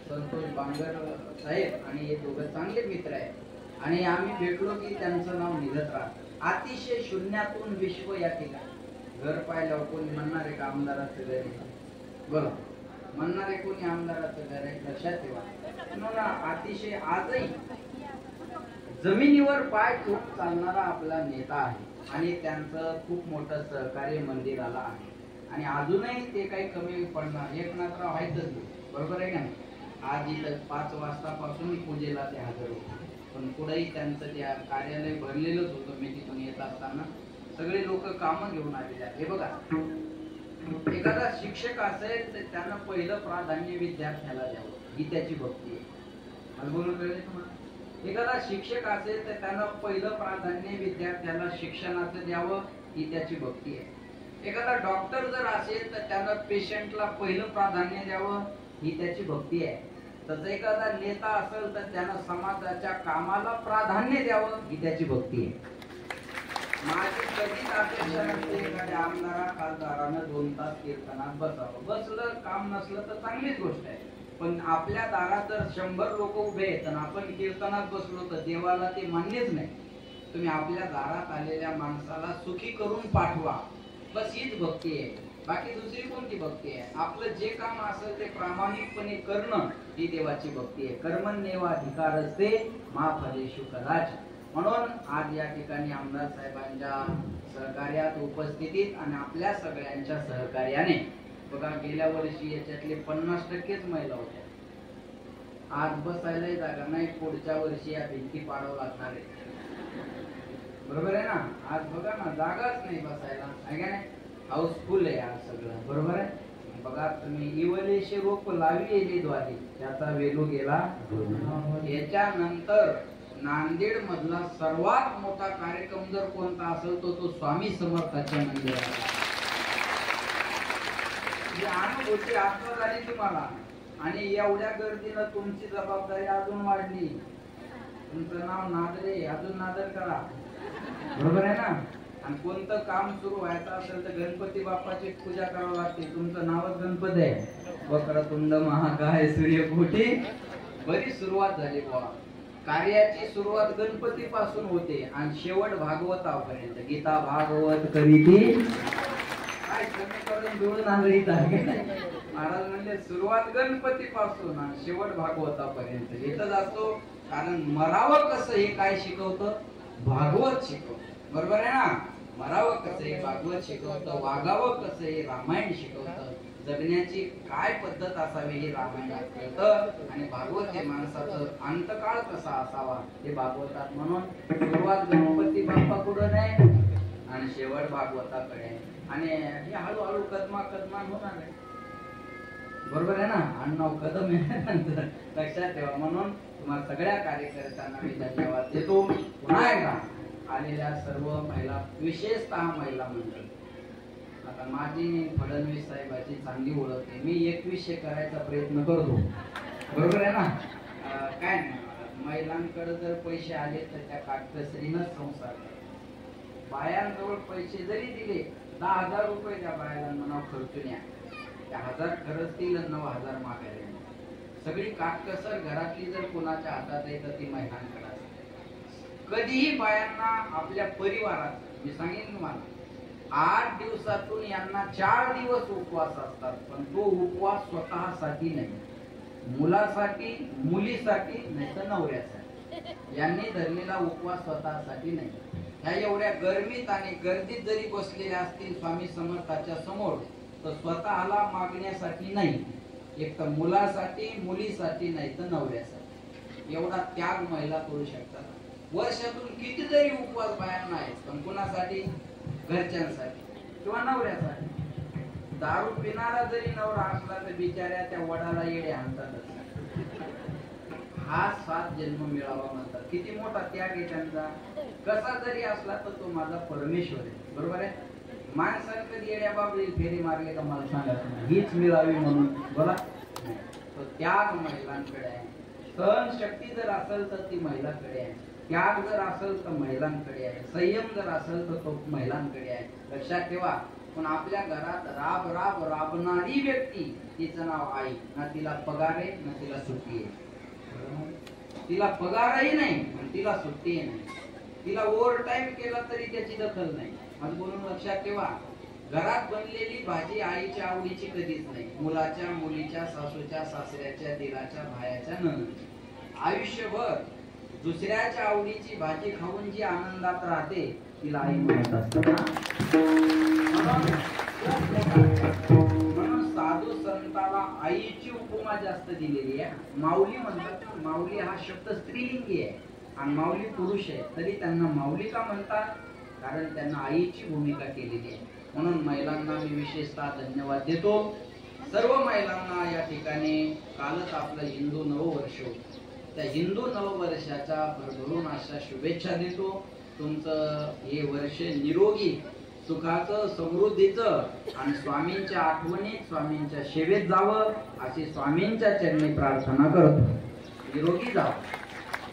संतोष बांगर साहेब आणि हे दोघं चांगले मित्र आहेत आणि आम्ही भेटलो की त्यांचं नाव निघत राहतं. अतिशय शून्यातून विश्व या ठिकाणी. घर पाहिल्यावर कोणी म्हणणार आहे का आमदाराचं घर आहे, बरोबर म्हणणार आहे कोणी आमदाराचं घर आहे, लक्षात ठेवा. म्हणून अतिशय आजही जमिनीवर पाय ठेवून चालणारा आपला नेता आहे आणि त्यांचं खूप मोठं सहकार्य मंदिराला आहे आणि अजूनही ते काही कमी पडणार. एकनाथराव आहेतच, बरोबर आहे का नाही. आज इथं 5 वाजतापासून पूजेला ते हजर होते, पण पुढेही त्यांचं त्या कार्यालय भरलेलंच होतं. मी तिथून येत असताना सगळे लोक कामं घेऊन आलेले आहेत. हे बघा, एखादा शिक्षक असेल तर त्यांना पहिलं प्राधान्य विद्यार्थ्याला द्यावं, ही त्याची भक्ती आहे. मला बोलून कळले तुम्हाला. एखादा शिक्षक असेल तर त्यांना पहिलं प्राधान्य विद्यार्थ्याला शिक्षणाचं द्यावं, ही त्याची भक्ती आहे. एखादा डॉक्टर जर असेल तर त्यांना पेशंटला पहिलं प्राधान्य द्यावं, ही त्याची भक्ती आहे. तसं एखादा नेता असेल तर त्यांना समाजाच्या कामाला प्राधान्य द्यावं, ही त्याची भक्ती आहे. माझी कधीच अपेक्षा नसते एखाद्या आमदारा खासदारानं 2 तास कीर्तनात बसावं. बसलं काम नसलं तर चांगलीच गोष्ट आहे, पण आपल्या दारात जर 100 लोक उभे आहेत आणि आपण कीर्तनात बसलो तर देवाला ते मान्यच नाही. तुम्ही आपल्या दारात आलेल्या माणसाला सुखी करून पाठवा, बस हीच भक्ती आहे. बाकी दुसरी कोणती भक्ती आहे. आपलं जे काम असेल ते प्रामाणिकपणे करणं, ही देवाची भक्ती आहे. कर्मण्येवाधिकार असते मा फलेषु कदाचित्. म्हणून आज या ठिकाणी आमदार साहेबांच्या सहकार्यात उपस्थितीत आणि आपल्या सगळ्यांच्या सहकार्याने बघा, गेल्या वर्षी याच्यातले 50%च महिला होत्या. आज बसायलाही जागा नाही, पुढच्या वर्षी या भिंती पाडावं लागणार आहे, बरोबर आहे ना. आज बघा ना जागाच नाही बसायला, आहे का नाही. हाऊसफुल आहे आज सगळं, बरोबर आहे. बघा तुम्ही इवलेशे रोप लावली द्वारी, त्याचा वेलू गेला. याच्यानंतर नांदेड मधला सर्वात मोठा कार्यक्रम जर कोणता असेल तो स्वामी समर्थाच्या मंदिरात. अनुभूती आता झाली तुम्हाला आणि एवढ्या गर्दीनं तुमची जबाबदारी अजून वाढली. तुमचं नाव नादरे, अजून नादर करा, बरोबर आहे ना. आणि कोणतं काम सुरू व्हायचं असेल तर गणपती बाप्पाची पूजा करावी लागते. तुमचं नावच गणपती आहे. वक्रतुंड महाकाय सूर्यकोटी. बरीच सुरुवात झाली बाबा. कार्याची सुरुवात गणपती पासून होते आणि शेवट भागवतापर्यंत. गीता भागवत करीती काय समीकरण जुळून आलं इथं. महाराज म्हणजे सुरुवात गणपती पासून आणि शेवट भागवतापर्यंत इथंच असतो. कारण मरावं कसं हे काय शिकवतं, भागवत शिकवतं, बरोबर आहे ना. मरावं कसं हे भागवत शिकवतं, वागावं कसं हे रामायण शिकवतं, जगण्याची काय पद्धत असावी हे रामायणात कळतं आणि भागवत हे माणसाचं अंतकाळ कसा असावा हे भागवतात. म्हणून सुरुवात गणपती बाप्पा पुढे नाही आणि शेवट भागवताकडे आणि हे हळूहळू कदमा कदमान होणार आहे. बरोबर आहे ना, आडनाव कदम आहे लक्षात ठेवा. म्हणून तुम्हाला सगळ्या कार्यकर्त्यांना मी धन्यवाद देतो. पुन्हा एकदा आलेल्या सर्व महिला, विशेषतः महिला मंडळ. आता माझी फडणवीस साहेबाची चांगली ओळख आहे, मी 2100 करायचा प्रयत्न करतो, बरोबर आहे ना. काय नाही, महिलांकडे जर पैसे आले तर त्या काटकसरीनच संसार करतात. बायांजवळ पैसे जरी दिले, 10,000 रुपये त्या बायाला म्हणाव खर्चून या, त्या 1000 खर्चतील 9,000 मागायला. सगळी काटकसर घरातली जर कोणाच्या हातात आहे तर ती महिलांकडे असते. कधीही बायांना आपल्या परिवारात, मी सांगेन तुम्हाला, 8 दिवसातून यांना 4 दिवस उपवास असतात, पण तो उपवास स्वतःसाठी नाही, मुलासाठी, मुलीसाठी, नाही तर नवऱ्यासाठी. यांनी धरलेला उपवास स्वतःसाठी नाही. ह्या एवढ्या गरमीत आणि गर्दीत जरी बसलेल्या असतील स्वामी समर्थाच्या समोर, तर स्वतःला मागण्यासाठी नाही, एक तर मुलासाठी, मुलीसाठी, नाही तर नवऱ्यासाठी. एवढा त्याग महिला करू शकतात. वर्षातून किती जरी उपवास बायांना आहेत, पण कुणासाठी? घरच्यांसाठी किंवा नवऱ्यासाठी. दारू पिणारा जरी नवरा असला तर बिचाऱ्या त्या वडाला येडे आणतातच. हा 7 जन्म मिळावा म्हणतात. किती मोठा त्याग आहे त्यांचा. कसा जरी असला तर तो माझा परमेश्वर आहे, बरोबर आहे. माणसाने कधी येड्या बाबळी फेरी मारले का मला सांगा, हीच मिळावी म्हणून बोला. तो त्याग महिलांकडे आहे. सहन शक्ती जर असेल तर ती महिलांकडे आहे. त्याग जर असेल तर महिलांकडे आहे. संयम जर असेल तर तो महिलांकडे आहे. लक्षात ठेवा. पण आपल्या घरात राब राब राबणारी व्यक्ती, तिचं नाव आई. ना तिला पगार आहे, ना तिला सुट्टी आहे. तिला पगारही नाही आणि तिला सुट्टी नाही. तिला ओव्हर टाइम केला तरी त्याची दखल नाही. आज बोलून लक्षात ठेवा. घरात बनलेली भाजी आईच्या आवडीची कधीच नाही. मुलाच्या, मुलीच्या, सासूच्या, सासऱ्याच्या, दिराच्या, भायाच्या, नणंदची. आयुष्यभर दुसऱ्याच्या आवडीची भाजी खाऊन जी आनंदात राहते तिला आई म्हणत असतात. म्हणून साधू संताला आईची उपमा जास्त दिलेली आहे. माऊली म्हणतात, माऊली हा शब्द स्त्रीलिंगी आहे आणि माऊली पुरुष आहे, तरी त्यांना माऊली का म्हणतात? कारण त्यांना आईची भूमिका केलेली आहे. म्हणून महिलांना मी विशेषतः धन्यवाद देतो. सर्व महिलांना या ठिकाणी कालच आपलं हिंदू नववर्ष होतं, त्या हिंदू नववर्षाच्या भरभरून अशा शुभेच्छा देतो. तुमचं हे वर्ष निरोगी, सुखाचं, समृद्धीचं आणि स्वामींच्या आठवणीत, स्वामींच्या सेवेत जावं अशी स्वामींच्या चरणी प्रार्थना करतो. निरोगी जावं.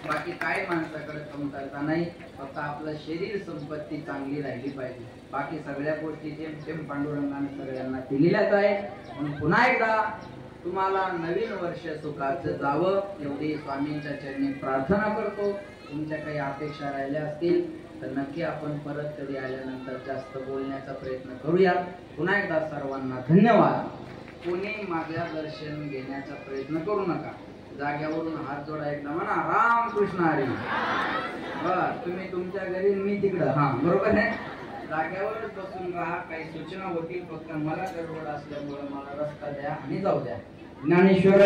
बाकी काय माणसाकडे कमतरता नाही, फक्त आपलं शरीर संपत्ती चांगली राहिली पाहिजे. बाकी सगळ्या गोष्टी जेम पांडुरंगाने सगळ्यांना दिलेल्याच आहे. म्हणून पुन्हा एकदा तुम्हाला नवीन वर्ष सुखाचं जावं एवढी स्वामींच्या चरणी प्रार्थना करतो. तुमच्या काही अपेक्षा राहिल्या असतील तर नक्की आपण परत कधी आल्यानंतर जास्त बोलण्याचा प्रयत्न करूया. पुन्हा एकदा सर्वांना धन्यवाद. कोणी माझ्या दर्शन घेण्याचा प्रयत्न करू नका. जाग्यावरून हात जोडा, एकदा म्हणा रामकृष्ण हरी. बस तुम्ही तुमच्या घरी, मी तिकडं. हा बरोबर आहे. जाग्यावरच बसून राहा. काही सूचना होतील, फक्त मला गडबड असल्यामुळे मला रस्ता द्या आणि जाऊ द्या. ज्ञानेश्वर